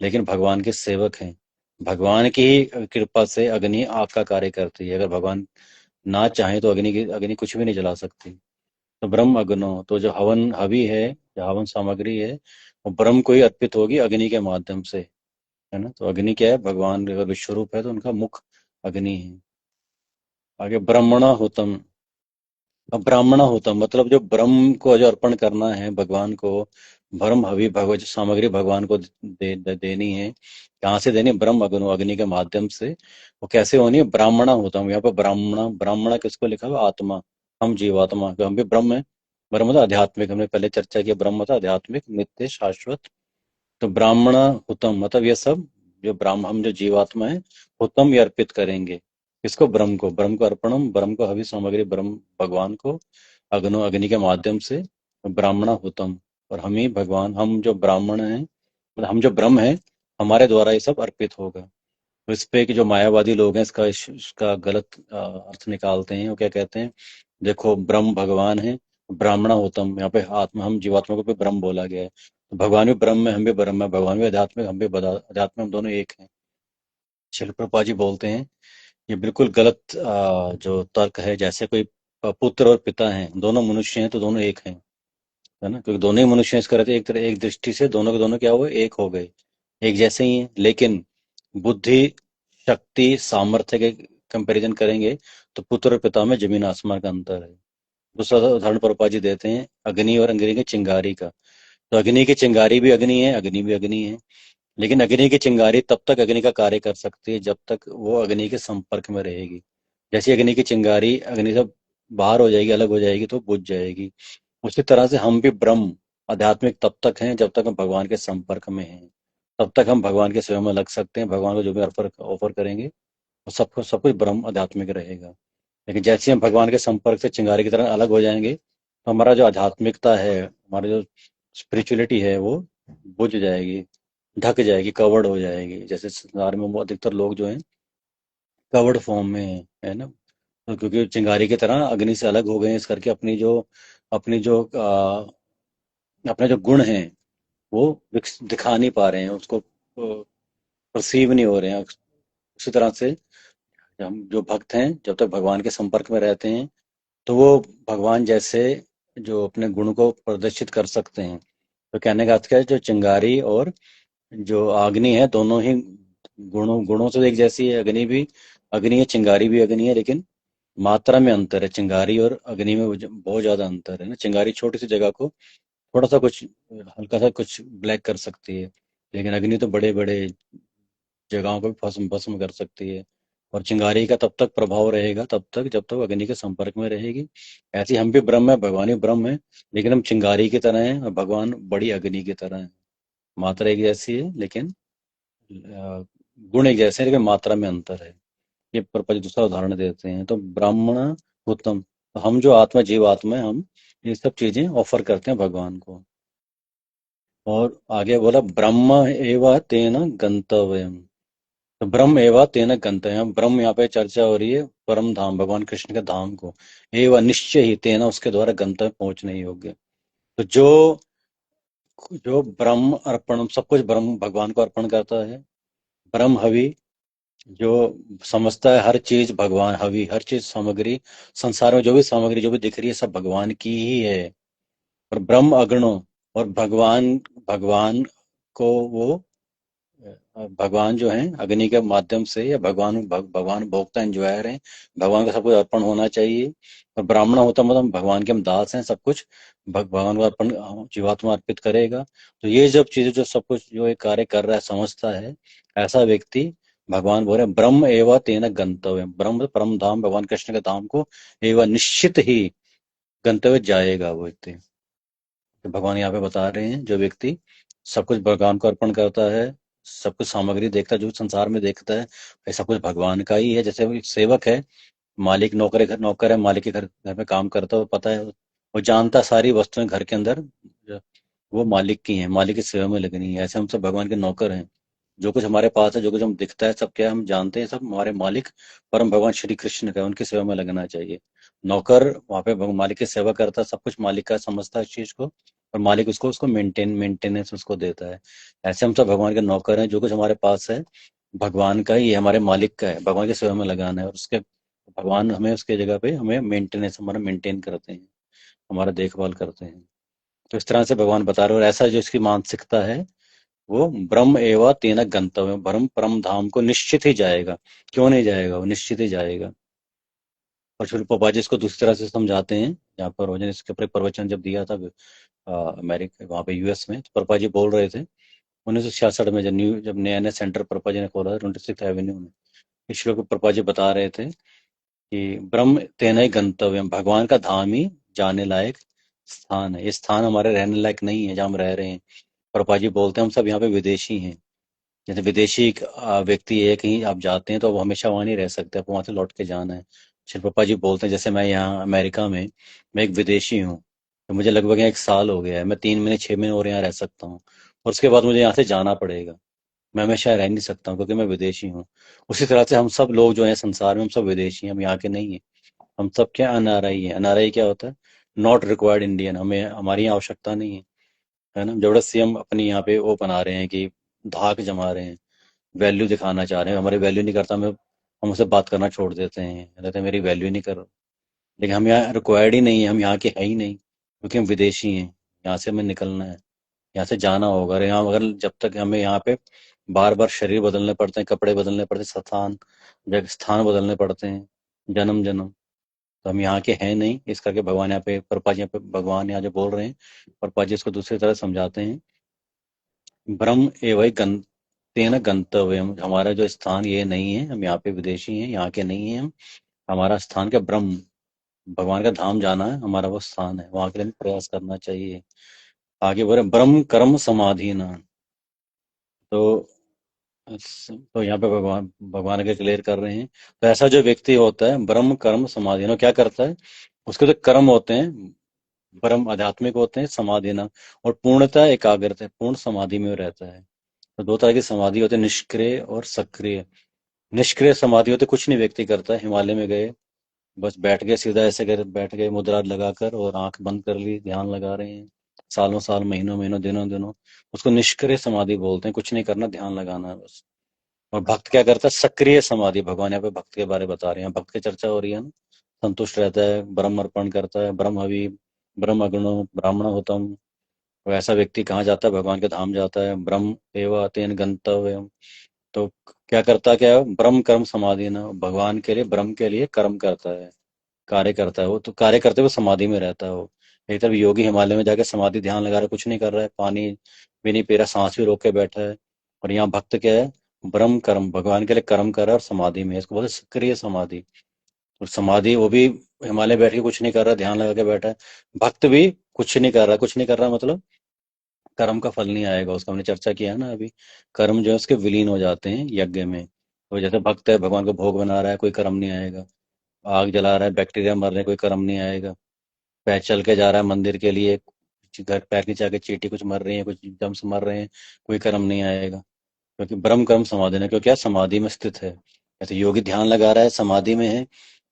लेकिन भगवान के सेवक हैं। भगवान की ही कृपा से अग्नि आग का कार्य करती है। अगर भगवान ना चाहे तो अग्नि कुछ भी नहीं जला सकती। तो ब्रह्म अग्नो, तो जो हवन हवि है, जो हवन सामग्री है, वो ब्रह्म को ही अर्पित होगी अग्नि के माध्यम से, है ना। तो अग्नि क्या है, भगवान अगर विश्व रूप है तो उनका मुख अग्नि है। आगे ब्रह्मणा होतम। अब ब्राह्मण होता मतलब जो ब्रह्म को जो अर्पण करना है भगवान को, ब्रह्म हवि भगवत जो सामग्री भगवान को देनी है, कहाँ से देनी है, ब्रह्म अग्नि, अग्नि के माध्यम से। वो कैसे होनी है, ब्राह्मणा होता हूँ यहाँ पर। ब्राह्मणा, ब्राह्मणा किसको लिखा हुआ, आत्मा, हम जीवात्मा, तो हम भी ब्रह्म है। ब्रह्म था आध्यात्मिक, हमने पहले चर्चा किया, ब्रह्म था आध्यात्मिक नित्य शाश्वत। तो ब्राह्मण हुतम मतलब ये सब जो ब्राह्म, हम जो जीवात्मा है, हुतम ये अर्पित करेंगे किसको, ब्रह्म को, ब्रह्म को अर्पणम, ब्रह्म को हवि सामग्री, ब्रह्म भगवान को, अग्नो अग्नि के माध्यम से। ब्राह्मण होतम, और हम ही भगवान, हम जो ब्राह्मण हैं, मतलब हम जो ब्रह्म हैं, हमारे द्वारा ये सब अर्पित होगा। तो इस पे कि जो मायावादी लोग हैं इसका गलत अर्थ निकालते हैं। वो क्या कहते हैं, देखो ब्रह्म भगवान है, ब्राह्मण होतम, यहाँ पे आत्मा, हम जीवात्मा को भी ब्रह्म बोला गया है, तो भगवान भी ब्रह्म है, हम भी ब्रह्म है, भगवान भी अध्यात्म है, हम भी अध्यात्म है, हम दोनों एक हैं। शिल प्रभुपाद जी बोलते हैं ये बिल्कुल गलत जो तर्क है। जैसे कोई पुत्र और पिता हैं, दोनों मनुष्य हैं, तो दोनों एक हैं, है ना, क्योंकि दोनों ही मनुष्य हैं, इस करते एक तरह एक दृष्टि से दोनों के दोनों क्या हुए, एक हो गए, एक जैसे ही हैं। लेकिन बुद्धि, शक्ति, सामर्थ्य के कंपैरिजन करेंगे तो पुत्र और पिता में जमीन आसमान का अंतर है। दूसरा उदाहरण प्रभुपाद जी देते हैं अग्नि और अग्नि की चिंगारी का। तो अग्नि की चिंगारी भी अग्नि है, अग्नि भी अग्नि है, लेकिन अग्नि की चिंगारी तब तक अग्नि का कार्य कर सकती है जब तक वो अग्नि के संपर्क में रहेगी। जैसे अग्नि की चिंगारी अग्नि से बाहर हो जाएगी, अलग हो जाएगी, तो बुझ जाएगी। उसी तरह से हम भी ब्रह्म आध्यात्मिक तब तक हैं जब तक हम भगवान के संपर्क में हैं। तब तक हम भगवान के सेवा में लग सकते हैं, भगवान को जो भी ऑफर ऑफर करेंगे वो सब कुछ ब्रह्म आध्यात्मिक रहेगा। लेकिन जैसे हम भगवान के संपर्क से चिंगारी की तरह अलग हो जाएंगे, तो हमारा जो आध्यात्मिकता है, हमारी जो स्पिरिचुअलिटी है, वो बुझ जाएगी, ढक जाएगी, कवर्ड हो जाएगी। जैसे संसार में वो अधिकतर लोग जो हैं कवर्ड फॉर्म में है ना, तो क्योंकि चिंगारी की तरह अग्नि से अलग हो गए हैं, इस करके अपनी जो अपने जो गुण हैं वो दिखा नहीं पा रहे हैं, उसको परसीव नहीं हो रहे हैं। उसी तरह से हम जो भक्त हैं जब तक भगवान के संपर्क में रहते हैं, तो वो भगवान जैसे जो अपने गुण को प्रदर्शित कर सकते हैं। तो कहने का अर्थ क्या है, जो चिंगारी और जो अग्नि है, दोनों ही गुणों गुणों से एक जैसी है। अग्नि भी अग्नि है, चिंगारी भी अग्नि है, लेकिन मात्रा में अंतर है। चिंगारी और अग्नि में बहुत ज्यादा अंतर है ना। चिंगारी छोटी सी जगह को थोड़ा सा कुछ हल्का सा कुछ ब्लैक कर सकती है, लेकिन अग्नि तो बड़े बड़े जगहों को भी भस्म भस्म कर सकती है। और चिंगारी का तब तक प्रभाव रहेगा तब तक जब तक अग्नि के संपर्क में रहेगी। ऐसे ही हम भी ब्रह्म है, भगवान भी ब्रह्म है, लेकिन हम चिंगारी की तरह हैं और भगवान बड़ी अग्नि की तरह है। मात्रा एक जैसी है, लेकिन गुण एक जैसे हैं, लेकिन मात्रा में अंतर है। ये पर दूसरा उदाहरण देते हैं। तो ब्राह्मण उत्तम, तो हम जो आत्मा जीव आत्मा है, हम ये सब चीजें ऑफर करते हैं भगवान को। और आगे बोला ब्रह्म एव तेन गंतव्यम। तो ब्रह्म एव तेन गंतव्यम, ब्रह्म यहाँ पे चर्चा हो रही है परम धाम भगवान कृष्ण के धाम को। एव निश्चय ही तेना, उसके द्वारा गंतव्य पहुंचने योग्य। तो जो जो ब्रह्म अर्पण, सब कुछ ब्रह्म भगवान को अर्पण करता है। ब्रह्म हवि, जो समझता है हर चीज भगवान, हवि हर चीज सामग्री, संसार में जो भी सामग्री जो भी दिख रही है सब भगवान की ही है। और ब्रह्म अगणो, और भगवान भगवान को वो भगवान जो है अग्नि के माध्यम से, या भगवान भोक्ता एंजॉयर हैं, भगवान को सब कुछ अर्पण होना चाहिए। और ब्राह्मण होता मतलब भगवान के हम दास हैं, सब कुछ भगवान को अर्पण जीवात्मा अर्पित करेगा। तो ये जब चीजें जो सब कुछ जो ये कार्य कर रहा है समझता है, ऐसा व्यक्ति, भगवान बोल रहे हैं ब्रह्म एवं तेन गंतव्य, ब्रह्म परम धाम भगवान कृष्ण के धाम को एवं निश्चित ही गंतव्य जाएगा वो व्यक्ति। तो भगवान यहाँ पे बता रहे हैं जो व्यक्ति सब कुछ भगवान को अर्पण करता है, सब कुछ सामग्री देखता है जो संसार में देखता है, ये सब कुछ भगवान का ही है। जैसे वो एक सेवक है, मालिक नौकर है, मालिक के घर घर में काम करता है, वो पता है, वो जानता है सारी वस्तुएं घर के अंदर वो मालिक की हैं, मालिक की सेवा में लगनी है। ऐसे हम सब भगवान के नौकर हैं। जो कुछ हमारे पास है, जो कुछ हम दिखता है, सब क्या है, हम जानते हैं, सब हमारे मालिक परम भगवान श्री कृष्ण का है, उनकी सेवा में लगना चाहिए। नौकर वहां पे मालिक की सेवा करता है, सब कुछ मालिक का समझता है इस चीज को, और मालिक उसको मेंटेनेंस उसको देता है। ऐसे हम सब भगवान के नौकर हैं, जो कुछ हमारे पास है भगवान का ही है, हमारे मालिक का है, भगवान की सेवा में लगाना है। और उसके भगवान हमें उसके जगह पे हमें मेंटेनेंस हमारा मेंटेन करते हैं, हमारा देखभाल करते हैं। तो इस तरह से भगवान बता रहे हैं। और ऐसा जो इसकी मानसिकता है, वो ब्रह्म एवं तेन गंतव्य, ब्रह्म परम धाम को निश्चित ही जाएगा। क्यों नहीं जाएगा, वो निश्चित ही जाएगा। और फिर पापा जी इसको दूसरी तरह से समझाते हैं। यहाँ पर रोजन इसके ऊपर एक प्रवचन जब दिया था अमेरिका, वहाँ पे यूएस में, तो पापा जी बोल रहे थे 1966 में, जब नया नया सेंटर पापा जी ने खोला था 26th एवेन्यू में, इस श्लोक में पापा जी बता रहे थे कि ब्रह्म तेन ही गंतव्य, भगवान का धाम ही जाने लायक स्थान है। ये स्थान हमारे रहने लायक नहीं है जहाँ हम रह रहे हैं। पापा जी बोलते हैं हम सब यहाँ पे विदेशी हैं। जैसे विदेशी एक, व्यक्ति है, कहीं आप जाते हैं तो वो हमेशा वहां नहीं रह सकते, आपको वहां से लौट के जाना है। शिल पापा जी बोलते हैं जैसे मैं यहाँ अमेरिका में, मैं एक विदेशी हूँ, तो मुझे लगभग यहाँ 1 साल हो गया है, मैं 3 महीने 6 महीने और यहाँ रह सकता हूँ, और उसके बाद मुझे यहाँ से जाना पड़ेगा। मैं हमेशा रह नहीं सकता हूँ क्योंकि मैं विदेशी हूँ। उसी तरह से हम सब लोग जो हैं संसार में, हम सब विदेशी हैं, हम यहाँ के नहीं हैं। हम सब क्या अनआरआई हैं। अनआरआई क्या होता है? Not required Indian. हमें हमारी यहाँ आवश्यकता नहीं है ना। जबरदस्ती हम अपनी यहाँ पे वो बना रहे हैं कि धाक जमा रहे हैं, वैल्यू दिखाना चाह रहे हैं। हमारी वैल्यू नहीं करता, हम उससे बात करना छोड़ देते हैं, कहते हैं मेरी वैल्यू नहीं कर। लेकिन हम यहाँ रिक्वायर्ड ही नहीं है, हम यहाँ के है ही नहीं, क्योंकि हम विदेशी हैं। यहाँ से हमें निकलना है, यहाँ से जाना होगा। और यहाँ अगर जब तक हमें यहाँ पे बार बार शरीर बदलने पड़ते हैं, कपड़े बदलने पड़ते हैं, स्थान बदलने पड़ते हैं, जन्म जन्म, तो हम यहाँ के हैं नहीं। इस करके भगवान यहाँ पे, प्रभुपाद जी यहाँ पे, भगवान यहाँ जो बोल रहे हैं, प्रभुपाद जी इसको दूसरी तरह समझाते हैं। ब्रह्म एवं तेन गंतव्यम, हमारा जो स्थान ये नहीं है, हम यहाँ पे विदेशी हैं, यहाँ के नहीं हैं हम। हमारा स्थान क्या? ब्रह्म, भगवान का धाम जाना है, हमारा वो स्थान है, वहां के लिए हमें प्रयास करना चाहिए। आगे बोले ब्रह्म कर्म समाधि ना। तो तो यहाँ पे भगवान भगवान के क्लियर कर रहे हैं। तो ऐसा जो व्यक्ति होता है ब्रह्म कर्म समाधि ना, क्या करता है? उसके जो कर्म होते हैं परम आध्यात्मिक होते हैं, समाधि ना, और पूर्णता एकाग्रता, पूर्ण समाधि में वो रहता है। तो दो तरह की समाधि होती है, निष्क्रिय और सक्रिय। निष्क्रिय समाधि होते कुछ नहीं व्यक्ति करता है, हिमालय में गए, बस बैठ गए, सीधा ऐसे कर बैठ गए, मुद्रा लगाकर, और आंख बंद कर ली, ध्यान लगा रहे हैं सालों साल, महीनों महीनों, दिनों दिनों। उसको निष्क्रिय समाधि बोलते हैं, कुछ नहीं करना, ध्यान लगाना है बस। और भक्त क्या करता है? सक्रिय समाधि। भगवान यहाँ पे भक्त के बारे बता रहे हैं, भक्त की चर्चा हो रही है ना। संतुष्ट रहता है, ब्रह्म अर्पण करता है, ब्रह्म हवि, ब्रह्म अग्नो ब्राह्मण होतम। वैसा व्यक्ति कहाँ जाता है? भगवान के धाम जाता है। ब्रह्म एवं तेन गंतव्य। तो क्या करता है? क्या है? ब्रह्म कर्म समाधि ना, भगवान के लिए, ब्रह्म के लिए कर्म करता है, कार्य करता है। वो तो कार्य करते हुए समाधि में रहता है वो। एक तरफ योगी हिमालय में जाके समाधि ध्यान लगा रहा है, कुछ नहीं कर रहा है, पानी भी नहीं पी रहा, सांस भी रोक के बैठा है। और यहाँ भक्त क्या है? ब्रह्म कर्म, भगवान के लिए कर्म कर रहा है, और समाधि में है। इसको बोलते हैं सक्रिय समाधि। और समाधि वो भी हिमालय बैठ के कुछ नहीं कर रहा, ध्यान लगा के बैठा है। भक्त भी कुछ नहीं कर रहा, कुछ नहीं कर रहा मतलब कर्म का फल नहीं आएगा उसका। हमने चर्चा किया है ना अभी। कर्म जो है उसके विलीन हो जाते हैं यज्ञ में। तो जैसे भक्त है, भगवान को भोग बना रहा है, कोई कर्म नहीं आएगा। आग जला रहा है, बैक्टीरिया मर रहे हैं, कोई कर्म नहीं आएगा। पैर चल के जा रहा है मंदिर के लिए, घर पैर नीचे आके चींटी कुछ मर रही है, कुछ जम्स मर रहे हैं, कोई कर्म नहीं आएगा। क्योंकि ब्रह्म कर्म समाधि है, क्योंकि क्या? समाधि में स्थित है। ऐसे योगी ध्यान लगा रहा है, समाधि में है।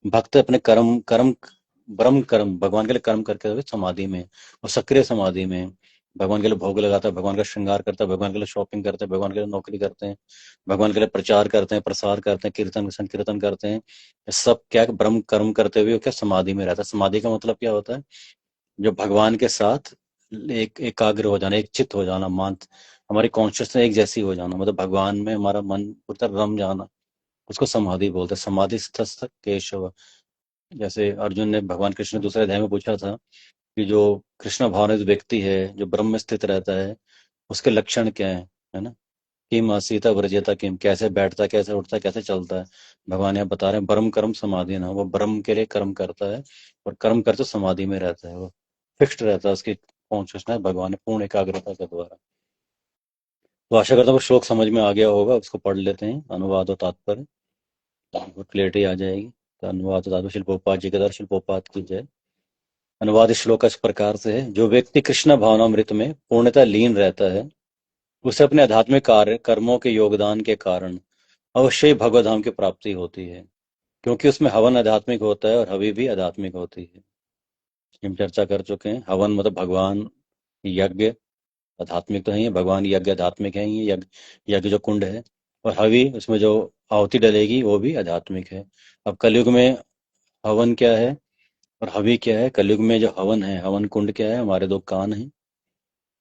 भक्त अपने कर्म कर्म ब्रह्म कर्म, भगवान के लिए कर्म करके हुए समाधि में है, और सक्रिय समाधि में है। भगवान के लिए भोग लगाता है, भगवान का श्रृंगार करता है, भगवान के लिए शॉपिंग करते हैं, भगवान के लिए नौकरी करते हैं, भगवान के लिए प्रचार करते हैं, प्रसार करते हैं, कीर्तन संकीर्तन करते हैं। ये सब क्या? ब्रह्म कर्म करते हुए क्या? समाधि में रहता है। समाधि का मतलब क्या होता है? जो भगवान के साथ एक एकाग्र हो जाना, एक चित्त हो जाना, मान हमारी कॉन्शियसनेस एक जैसी हो जाना, मतलब भगवान में हमारा मन पूरी तरह रम जाना, उसको समाधि बोलते हैं। समाधि स्थस्थ केशव। जैसे अर्जुन ने भगवान कृष्ण ने दूसरे अध्याय में पूछा था कि जो कृष्ण भावनित व्यक्ति है, जो ब्रह्म में स्थित रहता है, उसके लक्षण क्या है ना। किम सीता व्रजेता किम, कैसे बैठता है, कैसे उठता है, कैसे चलता है। भगवान यहाँ बता रहे हैं ब्रह्म कर्म समाधि ना, वो ब्रह्म के लिए कर्म करता है, और कर्म करते समाधि में रहता है, वो फिक्स्ड रहता है, उसकी कॉन्शियसनेस भगवान ने पूर्ण एकाग्रता के द्वारा। तो आशा करता हूँ वो श्लोक समझ में आ गया होगा। उसको पढ़ लेते हैं, अनुवाद और तात्पर्य, तो क्लियरिटी आ जाएगी। तो अनुवाद और तात्पर्य शिल प्रोपात जी के द्वारा, शिल प्रोपात की जय। अनुवाद इस श्लोक का इस प्रकार से है। जो व्यक्ति कृष्ण भावनामृत में पूर्णतः लीन रहता है, उसे अपने आध्यात्मिक कार्य कर्मों के योगदान के कारण अवश्य ही भगवत धाम की प्राप्ति होती है, क्योंकि उसमें हवन आध्यात्मिक होता है और हवि भी आध्यात्मिक होती है। हम चर्चा कर चुके हैं। हवन मतलब भगवान, यज्ञ आध्यात्मिक तो है ही है, भगवान यज्ञ आध्यात्मिक है ही, यज्ञ यज्ञ जो कुंड है। और हवि, उसमें जो आहुति डलेगी, वो भी आध्यात्मिक है। अब कलयुग में हवन क्या है और हवि क्या है? कलयुग में जो हवन है, हवन कुंड क्या है? हमारे 2 कान हैं।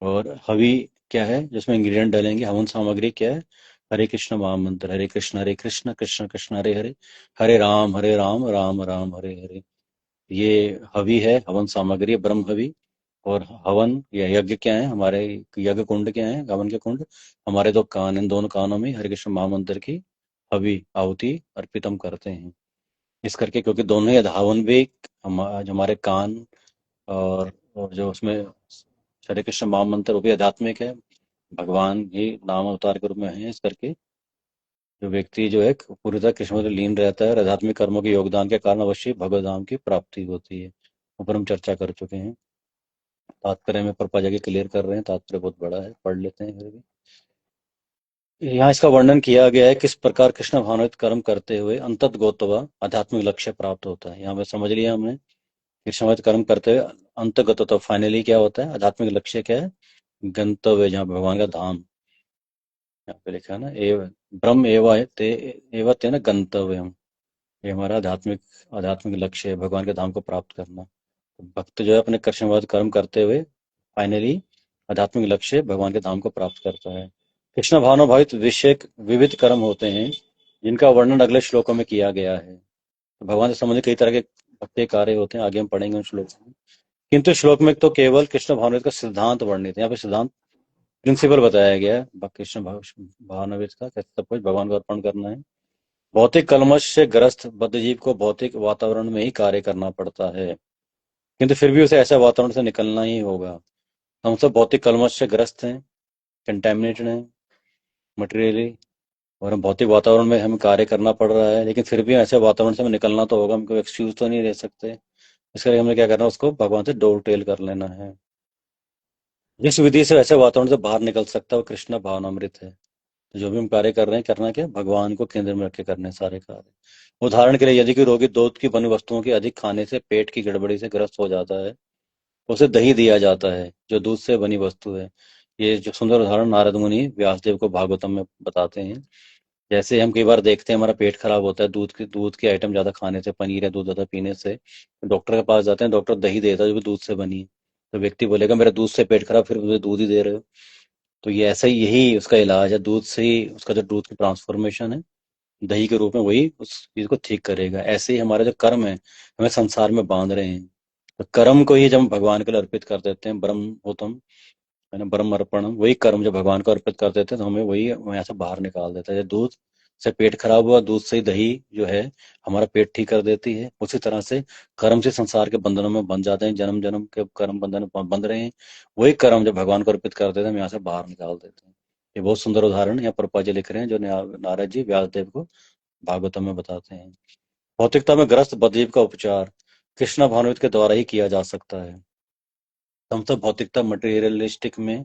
और हवि क्या है? जिसमें इंग्रेडिएंट डलेंगे। हवन सामग्री क्या है? हरे कृष्ण महामंत्र, हरे कृष्ण कृष्ण कृष्ण हरे हरे, हरे राम राम राम हरे हरे। ये हवि है, हवन सामग्री है, ब्रह्म हवि। और हवन या यज्ञ क्या है? हमारे यज्ञ कुंड क्या है? हवन के कुंड हमारे 2 कान, इन दोनों कानों में हरे कृष्ण महामंत्र की हवि आहुति अर्पित हम करते हैं। इस करके, क्योंकि दोनों ही हवन भी जो हमारे कान, और जो उसमें हरे कृष्ण महामंत्र, वो भी आध्यात्मिक है, भगवान ही नाम अवतार के रूप में है। इस करके जो व्यक्ति जो है पूरी तरह कृष्ण में लीन रहता है, और आध्यात्मिक कर्मों के योगदान के कारण अवश्य भगवत धाम की प्राप्ति होती है। ऊपर हम चर्चा कर चुके हैं। तात्पर्य में प्रभुपाद जी क्लियर कर रहे हैं, तात्पर्य बहुत बड़ा है, पढ़ लेते हैं फिर भी। यहाँ इसका वर्णन किया गया है किस प्रकार कृष्ण भावनावित कर्म करते हुए अंतत गोतवा आध्यात्मिक लक्ष्य प्राप्त होता है। यहाँ पे समझ लिया हमने, कृष्ण भावनावित कर्म करते हुए अंतगत तो फाइनली क्या होता है, आध्यात्मिक लक्ष्य क्या है, गंतव्य, जहाँ भगवान का धाम। यहाँ पे लिखा है ना, एव ब्रह्म एव तेन गंतव्यम, ये हमारा आध्यात्मिक आध्यात्मिक लक्ष्य है, भगवान के धाम को प्राप्त करना। तो भक्त जो है अपने कृष्णवाद कर्म करते हुए फाइनली आध्यात्मिक लक्ष्य भगवान के धाम को प्राप्त करता है। कृष्ण भावनाभावित विषय विविध कर्म होते हैं जिनका वर्णन अगले श्लोकों में किया गया है। तो भगवान से संबंधित कई तरह के भक्ति कार्य होते हैं, आगे हम पढ़ेंगे उन श्लोकों में। किंतु श्लोक में तो केवल कृष्ण भावनावित का सिद्धांत वर्णित है। यहाँ पे सिद्धांत प्रिंसिपल बताया गया है कृष्ण भावनावित का, कैसे सब कुछ भगवान को अर्पण करना है। भौतिक कलमश से ग्रस्त बद्धजीव को भौतिक वातावरण में ही कार्य करना पड़ता है, किंतु फिर भी उसे ऐसे वातावरण से निकलना ही होगा। हम सब भौतिक कलमश से ग्रस्त हैं, कंटेमिनेटेड हैं मटेरियली, और हम भौतिक वातावरण में हमें कार्य करना पड़ रहा है, लेकिन फिर भी ऐसे वातावरण से हमें निकलना तो होगा, हम कोई एक्सक्यूज तो नहीं दे सकते। इसके लिए हमें क्या करना है, उसको भगवान से डोर टेल कर लेना है। जिस विधि से वैसे वातावरण से बाहर निकल सकता है वो कृष्ण भावनामृत है। तो जो भी हम कार्य कर रहे हैं, करना क्या, भगवान को केंद्र में रख के करने हैं सारे कार्य। उदाहरण के लिए यदि कोई रोगी दूध की बनी वस्तुओं के अधिक खाने से पेट की गड़बड़ी से ग्रस्त हो जाता है, उसे दही दिया जाता है जो दूध से बनी वस्तु है। ये जो सुंदर उदाहरण नारद मुनि व्यासदेव को भागवतम में बताते हैं। जैसे हम कई बार देखते हैं हमारा पेट खराब होता है दूध के आइटम ज्यादा खाने से, पनीर या दूध ज्यादा पीने से, तो डॉक्टर के पास जाते हैं, डॉक्टर दही देता है जो भी दूध से बनी है। तो व्यक्ति बोलेगा मेरा दूध से पेट खराब, फिर मुझे दूध ही दे रहे हो। तो ये ऐसा ही, यही उसका इलाज है, दूध से ही उसका जो दूध की ट्रांसफॉर्मेशन है दही के रूप में, वही उस चीज को ठीक करेगा। ऐसे ही हमारे जो कर्म है हमें संसार में बांध रहे हैं, तो कर्म को ही जब हम भगवान के लिए अर्पित कर देते हैं, ब्रह्म होतम है ना, ब्रह्म अर्पणम, वही कर्म जब भगवान को अर्पित कर देते हैं तो हमें वही यहाँ से बाहर निकाल देता है। जब दूध से पेट खराब हुआ, दूध से ही दही जो है हमारा पेट ठीक कर देती है, उसी तरह से कर्म से संसार के बंधनों में बंध जाते हैं, जन्म जन्म के कर्म बंधन में बंध रहे हैं। वही कर्म जब भगवान को अर्पित कर देते हैं हम यहाँ से बाहर निकाल देते हैं। ये बहुत सुंदर उदाहरण यहाँ प्रभुपाद जी लिख रहे हैं, जो नारद जी व्यासदेव को भागवतम में बताते हैं। भौतिकता में ग्रस्त बद्धजीव का उपचार कृष्ण भावनामृत के द्वारा ही किया जा सकता है। हम सब भौतिकता मटेरियलिस्टिक में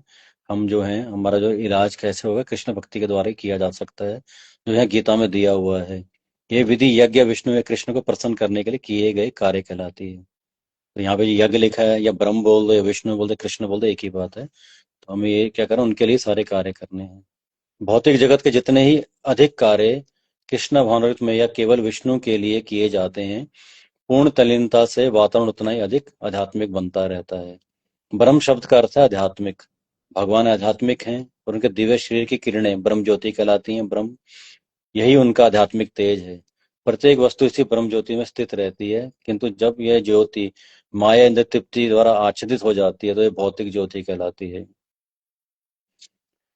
हम जो हैं, हमारा जो इलाज कैसे होगा, कृष्ण भक्ति के द्वारा ही किया जा सकता है, जो यहाँ गीता में दिया हुआ है। ये विधि यज्ञ विष्णु या कृष्ण को प्रसन्न करने के लिए किए गए कार्य कहलाती है। तो यहाँ पे यज्ञ लिखा है, या ब्रह्म बोल दो या विष्णु बोल दो कृष्ण बोल दो, एक ही बात है। तो हमें ये क्या करना, उनके लिए सारे कार्य करने हैं। भौतिक जगत के जितने ही अधिक कार्य कृष्ण भावनामृत में या केवल विष्णु के लिए किए जाते हैं, पूर्ण तल्लीनता से वातावरण उतना ही अधिक आध्यात्मिक बनता रहता है। ब्रह्म शब्द का अर्थ है आध्यात्मिक। भगवान आध्यात्मिक हैं और उनके दिव्य शरीर की किरणें ब्रह्म ज्योति कहलाती हैं। ब्रह्म, यही उनका आध्यात्मिक तेज है। प्रत्येक वस्तु इसी ब्रह्म ज्योति में स्थित रहती है, किंतु जब यह ज्योति माया इंद्र तृप्ति द्वारा आच्छादित हो जाती है तो यह भौतिक ज्योति कहलाती है।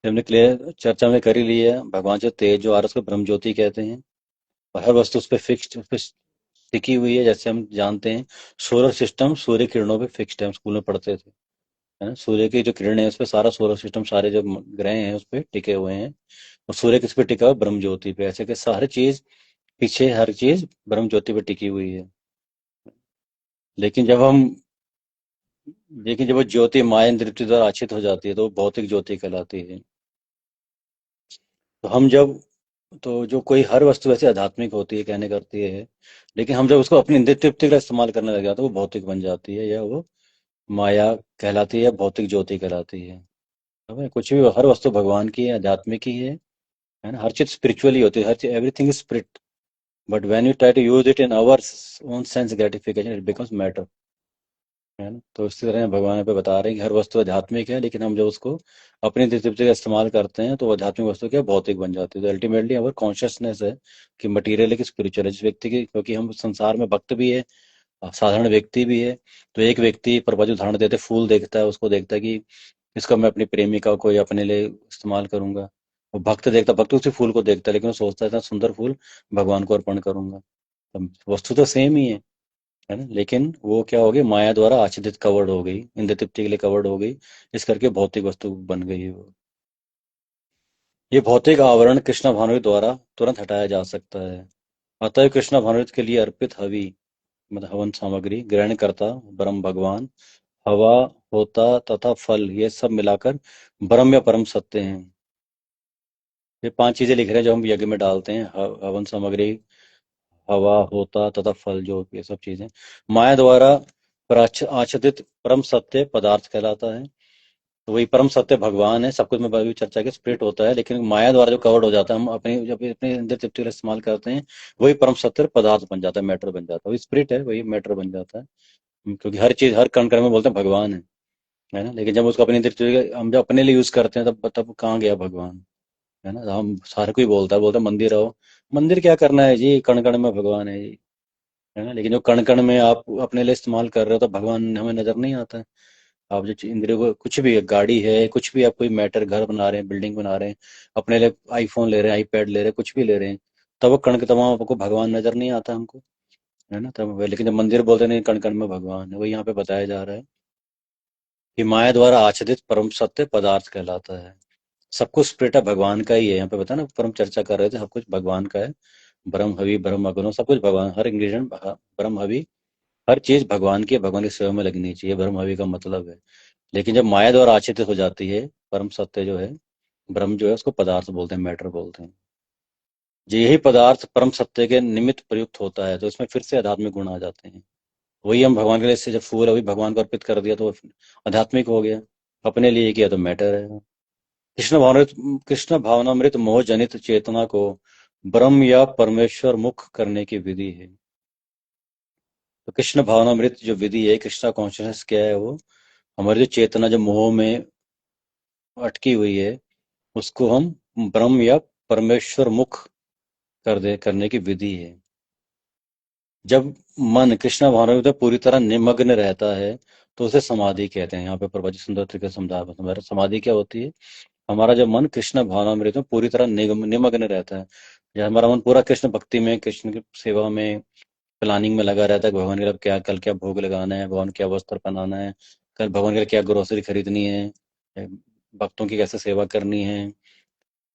हमने क्लियर चर्चा में कर ही लिया है, भगवान से तेज जो आ रहा है उसको ब्रह्म ज्योति कहते हैं। और हर वस्तु उस पर फिक्स्ड, उस पर टिकी हुई है। जैसे हम जानते हैं सोलर सिस्टम सूर्य किरणों पे फिक्स्ड है, हम स्कूल में पढ़ते थे, है ना। सूर्य की जो किरणें हैं उस पे सारा सोलर सिस्टम, सारे जो ग्रह हैं उस पे टिके हुए हैं, और सूर्य किस पे टिका हुआ, ब्रह्म ज्योति पे। ऐसे कि हर चीज पीछे, हर चीज ब्रह्म ज्योति पे टिकी हुई है। लेकिन जब हम लेकिन जब वो ज्योति माया दृष्टि द्वारा आच्छित हो जाती है तो वो भौतिक ज्योति कहलाती है। तो हम जब तो जो कोई हर वस्तु वैसे आध्यात्मिक होती है, कहने करती है, लेकिन हम जब उसको अपनी इंद्रिय तृप्ति का इस्तेमाल करने लग जाते हैं वो भौतिक बन जाती है, या वो माया कहलाती है, भौतिक ज्योति कहलाती है। अब कुछ भी, हर वस्तु भगवान की है, आध्यात्मिक ही है ना। हर चीज स्पिरिचुअली होती है, हर चीज, everything is spirit, but when you try to use it in our own sense gratification it becomes matter, है ना। तो इसी तरह भगवान यहाँ पे बता रहे हैं कि हर वस्तु आध्यात्मिक है, लेकिन हम जब उसको अपनी तृप्ति का इस्तेमाल करते हैं तो वो आध्यात्मिक वस्तु क्या, भौतिक बन जाती है। तो अल्टीमेटली हमारी कॉन्शियसनेस है कि मटीरियल है कि स्पिरिचुअल है। जिस व्यक्ति की, क्योंकि हम संसार में भक्त भी है, साधारण व्यक्ति भी है। तो एक व्यक्ति प्रभु जी उदाहरण देते, फूल देखता है, उसको देखता है कि इसका मैं अपनी प्रेमिका को या अपने लिए इस्तेमाल करूंगा। वो भक्त देखता, भक्त उसी फूल को देखता है, लेकिन वो सोचता है इतना सुंदर फूल भगवान को अर्पण करूंगा। तो वस्तु तो सेम ही है ना, लेकिन वो क्या हो गई, माया द्वारा आच्छादित, कवर्ड हो गई, इंद्र तृप्ति के लिए कवर्ड हो गई, इस करके भौतिक वस्तु बन गई है वो। ये भौतिक आवरण कृष्ण भानुति द्वारा तुरंत हटाया जा सकता है। अतः कृष्ण भानुति के लिए अर्पित हवि, मतलब हवन सामग्री ग्रहण करता ब्रह्म भगवान, हवा होता तथा फल, ये सब मिलाकर ब्रह्म या परम सत्य हैं। ये 5 चीजें लिख रहे हैं जो हम यज्ञ में डालते हैं, हवन सामग्री, हवा, होता तथा फल, जो ये सब चीजें माया द्वारा आच्छादित परम सत्य पदार्थ कहलाता है। तो वही परम सत्य भगवान है। सब कुछ में अभी चर्चा की स्प्रिट होता है, लेकिन माया द्वारा जो कवर्ड हो जाता है, हम अपने जब अपने अंदर तृप्ति के लिए इस्तेमाल करते हैं, वही परम सत्य पदार्थ बन जाता है, मैटर बन जाता है। वही स्प्रिट है, वही मैटर बन जाता है। क्योंकि हर चीज, हर कण कण में बोलते हैं भगवान है ना। लेकिन जब उसको अपनी तृप्ति हम जब अपने लिए यूज करते हैं, तब कहाँ गया भगवान, है ना। हम सारे कोई बोलता है मंदिर आओ, मंदिर क्या करना है जी, कण कण में भगवान है जी, है ना। लेकिन जो कण कण में आप अपने लिए इस्तेमाल कर रहे हो, तो भगवान हमें नजर नहीं आता है। आप जो इंद्रियों को, कुछ भी है, गाड़ी है, कुछ भी, आप कोई मैटर, घर बना रहे हैं, बिल्डिंग बना रहे हैं, अपने लिए आईफोन ले रहे हैं, आईपैड ले रहे हैं, कुछ भी ले रहे हैं, तब वो कण के तमाम आपको भगवान नजर नहीं आता हमको, है ना। तब लेकिन जब मंदिर बोलते नहीं, कण कण में भगवान है, वही यहाँ पे बताया जा रहा है कि माया द्वारा आच्छादित परम सत्य पदार्थ कहलाता है। सब कुछ स्प्रिट है, भगवान का ही है। यहाँ पे बता ना, परम चर्चा कर रहे थे, सब कुछ भगवान का है। ब्रह्म हवि ब्रह्म अग्नो, सब कुछ भगवान, हर इंग्रेडिएंट ब्रह्म हवि, हर चीज भगवान की है, भगवान की सेवा में लगनी चाहिए, ब्रह्म हवि का मतलब है। लेकिन जब माया द्वारा आच्छादित हो जाती है, परम सत्य जो है, ब्रह्म जो है, उसको पदार्थ बोलते हैं, मैटर बोलते हैं। जो यही पदार्थ परम सत्य के निमित्त प्रयुक्त होता है, तो इसमें फिर से आध्यात्मिक गुण आ जाते हैं। वही हम भगवान के लिए, इससे जब फूल अभी भगवान को अर्पित कर दिया, तो वो आध्यात्मिक हो गया। अपने लिए किया तो मैटर है। कृष्ण भावनामृत मोह जनित चेतना को ब्रह्म या परमेश्वर मुख करने की विधि है। तो कृष्ण भावनामृत जो विधि है, कृष्णा कॉन्शियसनेस क्या है, वो हमारी जो चेतना जो मोह में अटकी हुई है, उसको हम ब्रह्म या परमेश्वर मुख करने की विधि है। जब मन कृष्ण भावनामृत में पूरी तरह निमग्न रहता है, तो उसे समाधि कहते हैं। यहाँ पे प्रभा जी सुंदर तरीके से समझा समाधि क्या होती है। हमारा जब मन कृष्ण भावनामृत में पूरी तरह निमग्न रहता है, जब हमारा मन पूरा कृष्ण भक्ति में, कृष्ण की सेवा में, प्लानिंग में लगा रहता है कि भगवान के लिए क्या, कल क्या भोग लगाना है, भगवान क्या वस्त्र पहनाना है, कल भगवान के लिए क्या ग्रोसरी खरीदनी है, भक्तों की कैसे सेवा करनी है,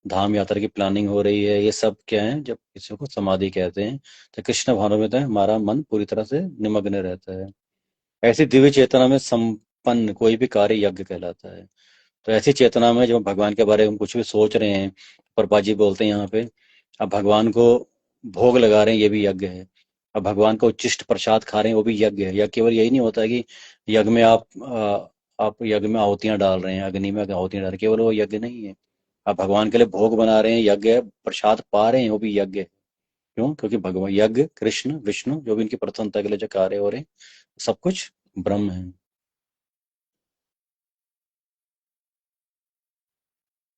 धाम यात्रा की प्लानिंग हो रही है, ये सब क्या है, जब किसी को समाधि कहते हैं। तो कृष्ण भावनामृत में हमारा मन पूरी तरह से निमग्न रहता है। ऐसी दिव्य चेतना में संपन्न कोई भी कार्य यज्ञ कहलाता है। तो ऐसी चेतना में जब भगवान के बारे में कुछ भी सोच रहे हैं, प्रभा जी बोलते हैं यहाँ पे, अब भगवान को भोग लगा रहे हैं, ये भी यज्ञ है। अब भगवान को उच्चिष्ट प्रसाद खा रहे हैं, वो भी यज्ञ है। या केवल यही नहीं होता है कि यज्ञ में आप यज्ञ में आहुतियां डाल रहे हैं, अग्नि में आहुतियां डाल रहे हैं, केवल वो यज्ञ नहीं है। आप भगवान के लिए भोग बना रहे हैं, यज्ञ है। प्रसाद पा रहे हैं, वो भी यज्ञ है। क्यों? क्योंकि भगवान, यज्ञ, कृष्ण विष्णु जो भी इनकी प्रसन्नता के लिए जो कार्य हो रहे हैं, सब कुछ ब्रह्म है।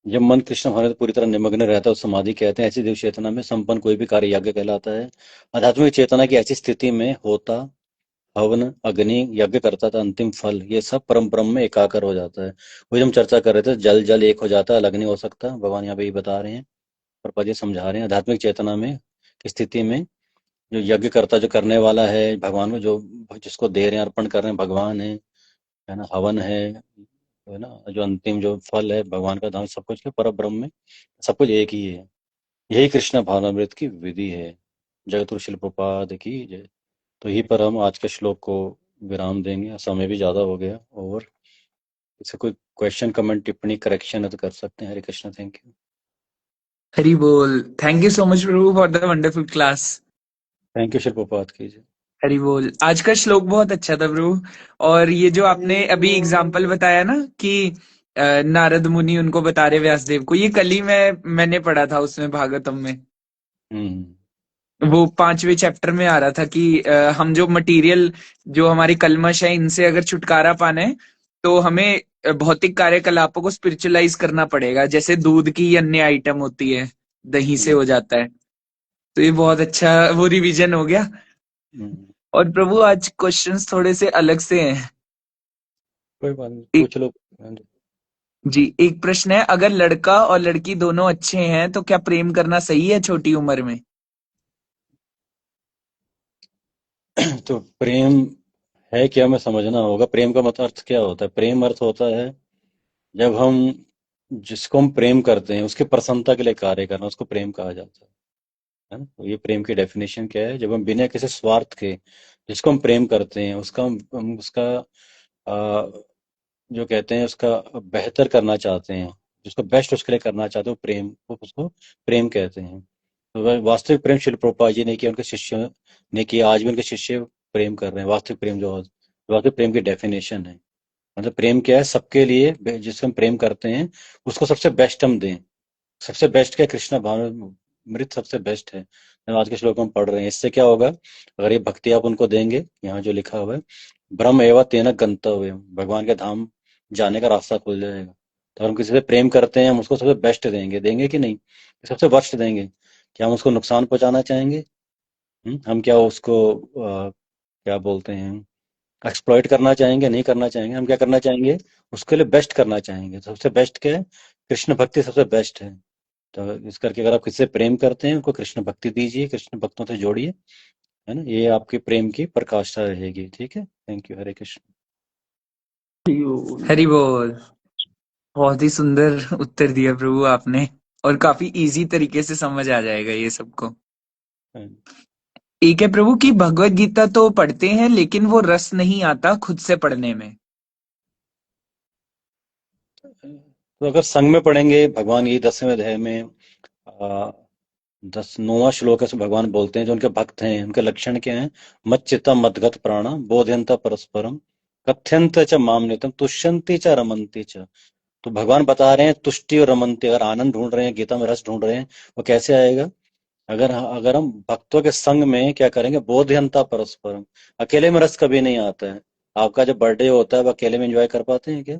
जब मन कृष्ण भावना में पूरी तरह निमग्न रहता है, उस समाधि कहते हैं। ऐसी दिव्य चेतना में संपन्न कोई भी कार्य यज्ञ कहलाता है। आध्यात्मिक चेतना की ऐसी स्थिति में होता, हवन, अग्नि, यज्ञ करता था, अंतिम फल, ये सब परम ब्रह्म में एकाकार हो जाता है। वही हम चर्चा कर रहे थे, जल जल एक हो जाता है, अलग नहीं हो सकता। भगवान यहाँ पे ये बता रहे हैं और पद ये समझा रहे हैं। आध्यात्मिक चेतना में की स्थिति में जो यज्ञ करता, जो करने वाला है, भगवान को जो, जिसको दे रहे हैं, अर्पण कर रहे हैं, भगवान है ना। हवन है ना। जो अंतिम जो फल है, भगवान का धाम, सब कुछ के पर ब्रह्म में सब कुछ एक ही है। यही कृष्ण भावनामृत की विधि है। जगत शिल प्रपाद की जय। तो यही पर हम आज के श्लोक को विराम देंगे, समय भी ज्यादा हो गया। और इसे कोई क्वेश्चन, कमेंट, टिप्पणी, करेक्शन है तो कर सकते हैं। हरे कृष्ण, थैंक यू। हरी बोल। Thank you so much Prabhu for the wonderful class. Thank you शिल प्रपात की जय। हरी बोल। आज का श्लोक बहुत अच्छा था प्रभु। और ये जो आपने अभी एग्जाम्पल बताया ना कि नारद मुनि उनको बता रहे व्यासदेव को, ये कल ही मैंने पढ़ा था उसमें, भागवतम में। हम्म। वो 5वें चैप्टर में आ रहा था कि हम जो मटेरियल, जो हमारी कलमश है, इनसे अगर छुटकारा पाना है तो हमें भौतिक कार्यकलापों को स्पिरिचुअलाइज करना पड़ेगा। जैसे दूध की अन्य आइटम होती है, दही से हम्म। हो जाता है। तो ये बहुत अच्छा वो रिवीजन हो गया। हम्म। और प्रभु आज क्वेश्चंस थोड़े से अलग से हैं। कोई बात नहीं, एक, पूछ लो। जी एक प्रश्न है, अगर लड़का और लड़की दोनों अच्छे हैं तो क्या प्रेम करना सही है छोटी उम्र में? तो प्रेम है क्या, हमें समझना होगा। प्रेम का मतलब अर्थ क्या होता है। प्रेम अर्थ होता है जब हम जिसको हम प्रेम करते हैं, उसकी प्रसन्नता के लिए कार्य करना, उसको प्रेम कहा जाता है ना। तो ये प्रेम की डेफिनेशन क्या है, जब हम बिना किसी स्वार्थ के जिसको हम प्रेम करते हैं, उसका हम उसका जो कहते हैं उसका बेहतर करना चाहते हैं, जिसको बेस्ट उसके लिए करना चाहते हैं, वो प्रेम, वो उसको प्रेम कहते हैं। तो वह वास्तविक प्रेम शिल प्रोपा जी ने किया, उनके शिष्यों ने किया, आज भी उनके शिष्य प्रेम कर रहे हैं। वास्तविक प्रेम जो वास्तविक प्रेम की डेफिनेशन है, मतलब प्रेम क्या है, सबके लिए जिससे हम प्रेम करते हैं उसको सबसे बेस्ट हम दें। सबसे बेस्ट क्या है? कृष्ण भाव मृत सबसे बेस्ट है। आज के श्लोक हम पढ़ रहे हैं, इससे क्या होगा? अगर ये भक्ति आप उनको देंगे, यहाँ जो लिखा हुआ है, ब्रह्म एवं तेन गंतव्य, भगवान के धाम जाने का रास्ता खुल जाएगा। तो हम किसी से प्रेम करते हैं, हम उसको सबसे बेस्ट देंगे, देंगे कि नहीं? सबसे वर्स्ट देंगे? क्या हम उसको नुकसान पहुंचाना चाहेंगे? हम क्या उसको क्या बोलते हैं, एक्सप्लॉइट करना चाहेंगे? नहीं करना चाहेंगे। हम क्या करना चाहेंगे? उसके लिए बेस्ट करना चाहेंगे। तो सबसे बेस्ट क्या है? कृष्ण भक्ति सबसे बेस्ट है। तो इस करके अगर आप किसी से प्रेम करते हैं, उनको कृष्ण भक्ति दीजिए, कृष्ण भक्तों से जोड़िए, है ना? ये आपके प्रेम की प्रकाष्ठा रहेगी। ठीक है, थैंक यू, हरे कृष्ण। हरि बोल। बहुत ही सुंदर उत्तर दिया प्रभु आपने, और काफी इजी तरीके से समझ आ जाएगा ये सबको। एक है प्रभु कि भगवत गीता तो पढ़ते हैं लेकिन वो रस नहीं आता खुद से पढ़ने में। तो अगर संग में पढ़ेंगे, भगवान ये 10वें अध्याय में आ, 9वां श्लोक है, उसमें भगवान बोलते हैं जो उनके भक्त हैं उनके लक्षण क्या हैं? मच्चित्ता मद्गत प्राणा बोधयंता परस्परम कथ्यंत च माम नित्यम तुष्यन्ति च रमन्ति च। तो भगवान बता रहे हैं तुष्टि और रमन्ति, अगर आनंद ढूंढ रहे हैं, गीता में रस ढूंढ रहे हैं, वो कैसे आएगा? अगर अगर हम भक्तों के संग में क्या करेंगे? बोधयंता परस्परम। अकेले में रस कभी नहीं आता है। आपका जब बर्थडे होता है, वो अकेले में एंजॉय कर पाते हैं क्या?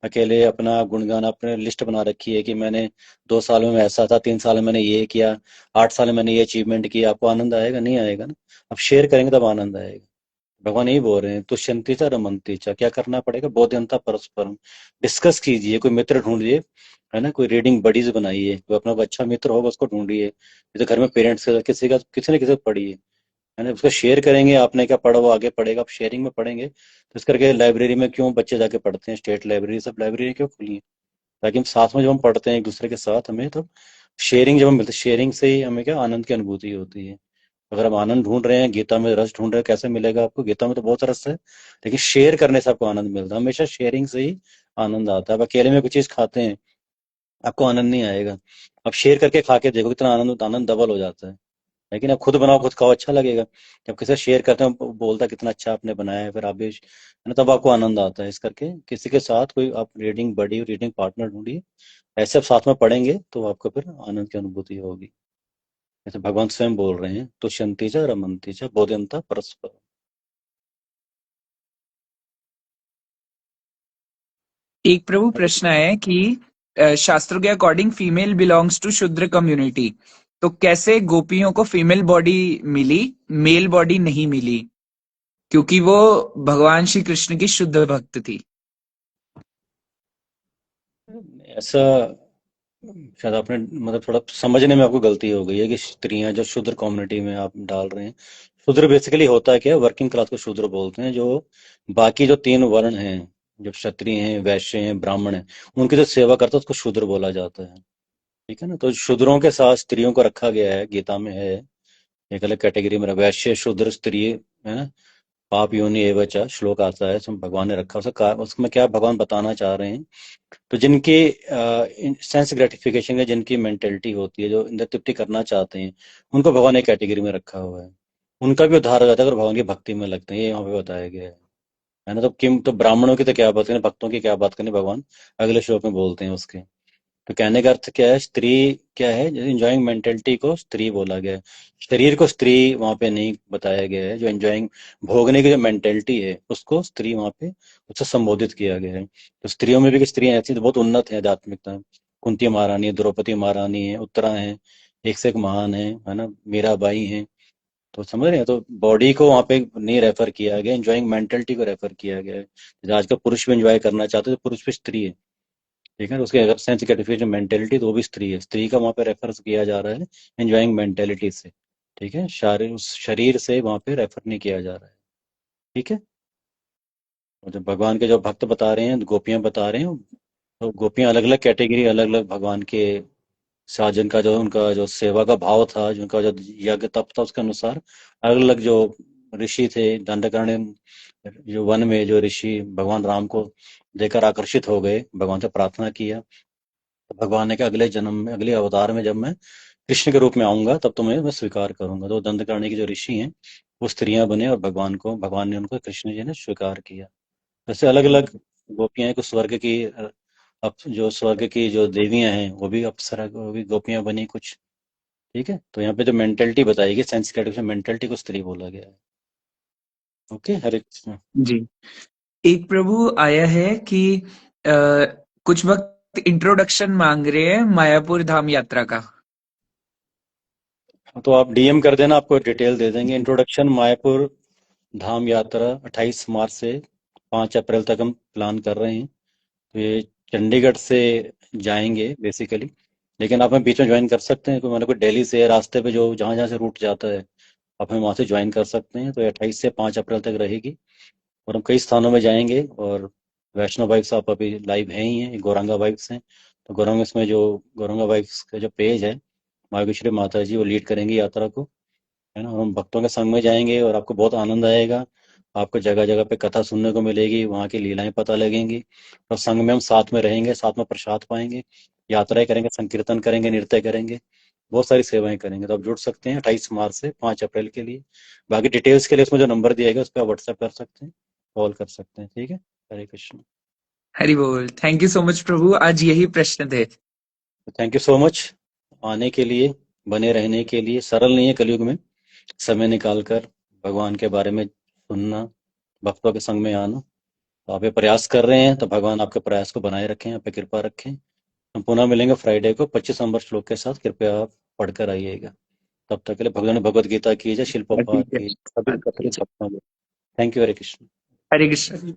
अकेले अपना गुणगान, अपने लिस्ट बना रखी है कि मैंने 2 साल में ऐसा था, 3 साल में मैंने ये किया, 8 साल में मैंने ये अचीवमेंट किया, आपको आनंद आएगा? नहीं आएगा ना। अब शेयर करेंगे तब आनंद आएगा। भगवान यही बोल रहे हैं, तुष्यंति चा रमंती चा। क्या करना पड़ेगा? बोधयंता परस्परम। डिस्कस कीजिए, कोई मित्र ढूंढिए, है ना? कोई रीडिंग बडीज बनाइए, कोई अपना कोई अच्छा मित्र होगा उसको ढूंढिए। ये तो घर में पेरेंट्स का किसी का किसी न किसी को पढ़िए, है ना? उसको शेयर करेंगे, आपने क्या पढ़ा वो आगे पढ़ेगा। आप शेयरिंग में पढ़ेंगे तो इस करके लाइब्रेरी में क्यों बच्चे जाके पढ़ते हैं? स्टेट लाइब्रेरी, सब लाइब्रेरी क्यों खुली है? ताकि हम साथ में जब हम पढ़ते हैं एक दूसरे के साथ, हमें तब शेयरिंग जब हम मिलते, शेयरिंग से ही हमें क्या आनंद की अनुभूति होती है। अगर हम आनंद ढूंढ रहे हैं, गीता में रस ढूंढ रहे हैं, कैसे मिलेगा आपको? गीता में तो बहुत रस है, लेकिन शेयर करने से आपको आनंद मिलता है। हमेशा शेयरिंग से ही आनंद आता है। आप अकेले में कुछ चीज खाते हैं, आपको आनंद नहीं आएगा। आप शेयर करके खा के देखो, कितना आनंद, आनंद डबल हो जाता है। लेकिन आप खुद बनाओ, खुद खाओ, अच्छा लगेगा। जब किसी से शेयर करते हैं, वो बोलता है कितना अच्छा आपने बनाया है, फिर आप भी, है ना, तब आपको आनंद आता है। इस करके किसी के साथ कोई आप रीडिंग बडी, रीडिंग पार्टनर ढूंढिए, ऐसे आप साथ में पढ़ेंगे तो आपको फिर आनंद की अनुभूति होगी। जैसे भगवान स्वयं बोल रहे हैं, तुष्यन्ति च रमन्ति च बोधयन्ता परस्पर। एक प्रभु प्रश्न है कि शास्त्रों के अकॉर्डिंग फीमेल बिलोंग्स टू शूद्र कम्युनिटी, तो कैसे गोपियों को फीमेल बॉडी मिली, मेल बॉडी नहीं मिली, क्योंकि वो भगवान श्री कृष्ण की शुद्ध भक्त थी। ऐसा शायद आपने, मतलब थोड़ा समझने में आपको गलती हो गई है कि स्त्रियां जो शूद्र कम्युनिटी में आप डाल रहे हैं। शूद्र बेसिकली होता है क्या? वर्किंग क्लास को शूद्र बोलते हैं, जो बाकी जो 3 वर्ण हैं, जो क्षत्रिय हैं, वैश्य हैं, ब्राह्मण हैं, उनकी जो सेवा करता है उसको शूद्र बोला जाता है। ठीक है ना? तो शूद्रों के साथ स्त्रियों को रखा गया है, गीता में है, एक अलग कैटेगरी में वैश्य, शूद्र, स्त्री, है ना? पाप योनि एवं च श्लोक आता है, उसमें भगवान ने रखा। उसमें क्या भगवान बताना चाह रहे हैं? तो जिनकी सेंस ग्रेटिफिकेशन है, जिनकी मेंटेलिटी होती है, जो इंद्र तृप्ति करना चाहते हैं, उनको भगवान एक कैटेगरी में रखा हुआ है। उनका भी उद्धार हो जाता है अगर भगवान की भक्ति में लगते हैं, ये यहाँ पे बताया गया है ना? तो किम, तो ब्राह्मणों की तो क्या बात करनी, भक्तों की क्या बात करनी, भगवान अगले श्लोक में बोलते हैं उसके। तो कहने का अर्थ क्या है? स्त्री क्या है? एंजॉइंग मेंटेलिटी को स्त्री बोला गया है। शरीर को स्त्री वहां पे नहीं बताया गया है। जो एंजॉइंग, भोगने की जो मेंटेलिटी है, उसको स्त्री वहां पे, उससे संबोधित किया गया है। तो स्त्रियों में भी स्त्रियां ऐसी तो बहुत उन्नत है आध्यात्मिकता। कुंती महारानी है, द्रौपदी महारानी है, उत्तरा है, एक से एक महान है ना? मीराबाई है। तो समझ रहे हैं? तो बॉडी को वहां पे नहीं रेफर किया गया, एंजॉइंग मेंटेलिटी को रेफर किया गया है। जैसे आजकल पुरुष भी एंजॉय करना चाहते हैं, तो पुरुष भी स्त्री है। ठीक है, तो उसके अगर सेंस ग्रेटिफिकेशन मेंटेलिटी, तो वो भी स्त्री है। स्त्री का वहां पे रेफरेंस किया जा रहा है एंजॉइंग मेंटेलिटी से। ठीक है, शारीर, उस शरीर से वहां पे रेफर नहीं किया जा रहा है। ठीक है। और जब भगवान के जो भक्त बता रहे हैं, गोपियां बता रहे हैं, तो गोपियां अलग अलग कैटेगरी, अलग अलग भगवान के साथ, जिनका जो उनका जो सेवा का भाव था, जिनका जो यज्ञ तप था, उसके अनुसार अलग अलग जो ऋषि थे दंडकारण्य, जो वन में जो ऋषि भगवान राम को देखकर आकर्षित हो गए, भगवान से प्रार्थना किया, तो भगवान ने कहा अगले जन्म में, अगले अवतार में जब मैं कृष्ण के रूप में आऊंगा तब तुम्हें मैं स्वीकार करूंगा। तो दंडकारण्य के जो ऋषि हैं वो स्त्रियां बने और भगवान ने उनको कृष्ण जी ने स्वीकार किया। जैसे अलग अलग गोपियां हैं, कुछ स्वर्ग की जो स्वर्ग की जो देवियां हैं वो भी अप्सरा, वो भी गोपियां बनी कुछ। ठीक है, तो यहाँ पे जो मेंटेलिटी बताई गई, सेंस कैटेगरी मेंटेलिटी को स्त्री बोला गया है। ओके, हरे कृष्ण। जी। एक प्रभु आया है कि अ, कुछ वक्त इंट्रोडक्शन मांग रहे हैं मायापुर धाम यात्रा का। तो आप डीएम कर देना, आपको डिटेल दे देंगे। इंट्रोडक्शन मायापुर धाम यात्रा 28 मार्च से 5 अप्रैल तक हम प्लान कर रहे हैं। तो ये चंडीगढ़ से जाएंगे बेसिकली, लेकिन आप हमें बीच में ज्वाइन कर सकते हैं, कोई मतलब कोई दिल्ली से रास्ते पे जो जहाँ जहाँ से रूट जाता है आप हमें वहाँ से ज्वाइन कर सकते हैं। तो ये 28 से 5 अप्रैल तक रहेगी और हम कई स्थानों में जाएंगे। और वैष्णो बाइक्स आप अभी लाइव है ही हैं, ये गौरांगा बाइक्स हैं। तो गौरांगा बाइक्स का जो पेज है, मार्गेश्वरी माता जी वो लीड करेंगी यात्रा को, है ना। और हम भक्तों के संग में जाएंगे और आपको बहुत आनंद आएगा। आपको जगह जगह पे कथा सुनने को मिलेगी, वहाँ की लीलाएं पता लगेंगी, और संग में हम साथ में रहेंगे, साथ में प्रसाद पाएंगे, यात्राएं करेंगे, संकीर्तन करेंगे, नृत्य करेंगे, बहुत सारी सेवाएं करेंगे। तो आप जुड़ सकते हैं 28 मार्च से 5 अप्रैल के लिए। बाकी डिटेल्स के लिए उसमें जो नंबर दिया गया उस पर आप व्हाट्सएप कर सकते हैं, कॉल कर सकते हैं। ठीक है, हरे कृष्ण। हरि बोल। थैंक यू सो मच प्रभु, आज यही प्रश्न थे। थैंक यू सो मच आने के लिए, बने रहने के लिए। सरल नहीं है कलयुग में समय निकालकर भगवान के बारे में सुनना, भक्तों के संग में आना। तो आप ये प्रयास कर रहे हैं तो भगवान आपके प्रयास को बनाए रखें, आप पे कृपा रखें। हम पुनः मिलेंगे फ्राइडे को 25 नंबर श्लोक के साथ, कृपया आप पढ़कर आइएगा। तब तक के लिए भगवान भगवद गीता की जय, शिल प्रभुपाद ठीक है। की, सभी एकत्रित भक्तों को। Thank you, Hare Krishna. Hare Krishna.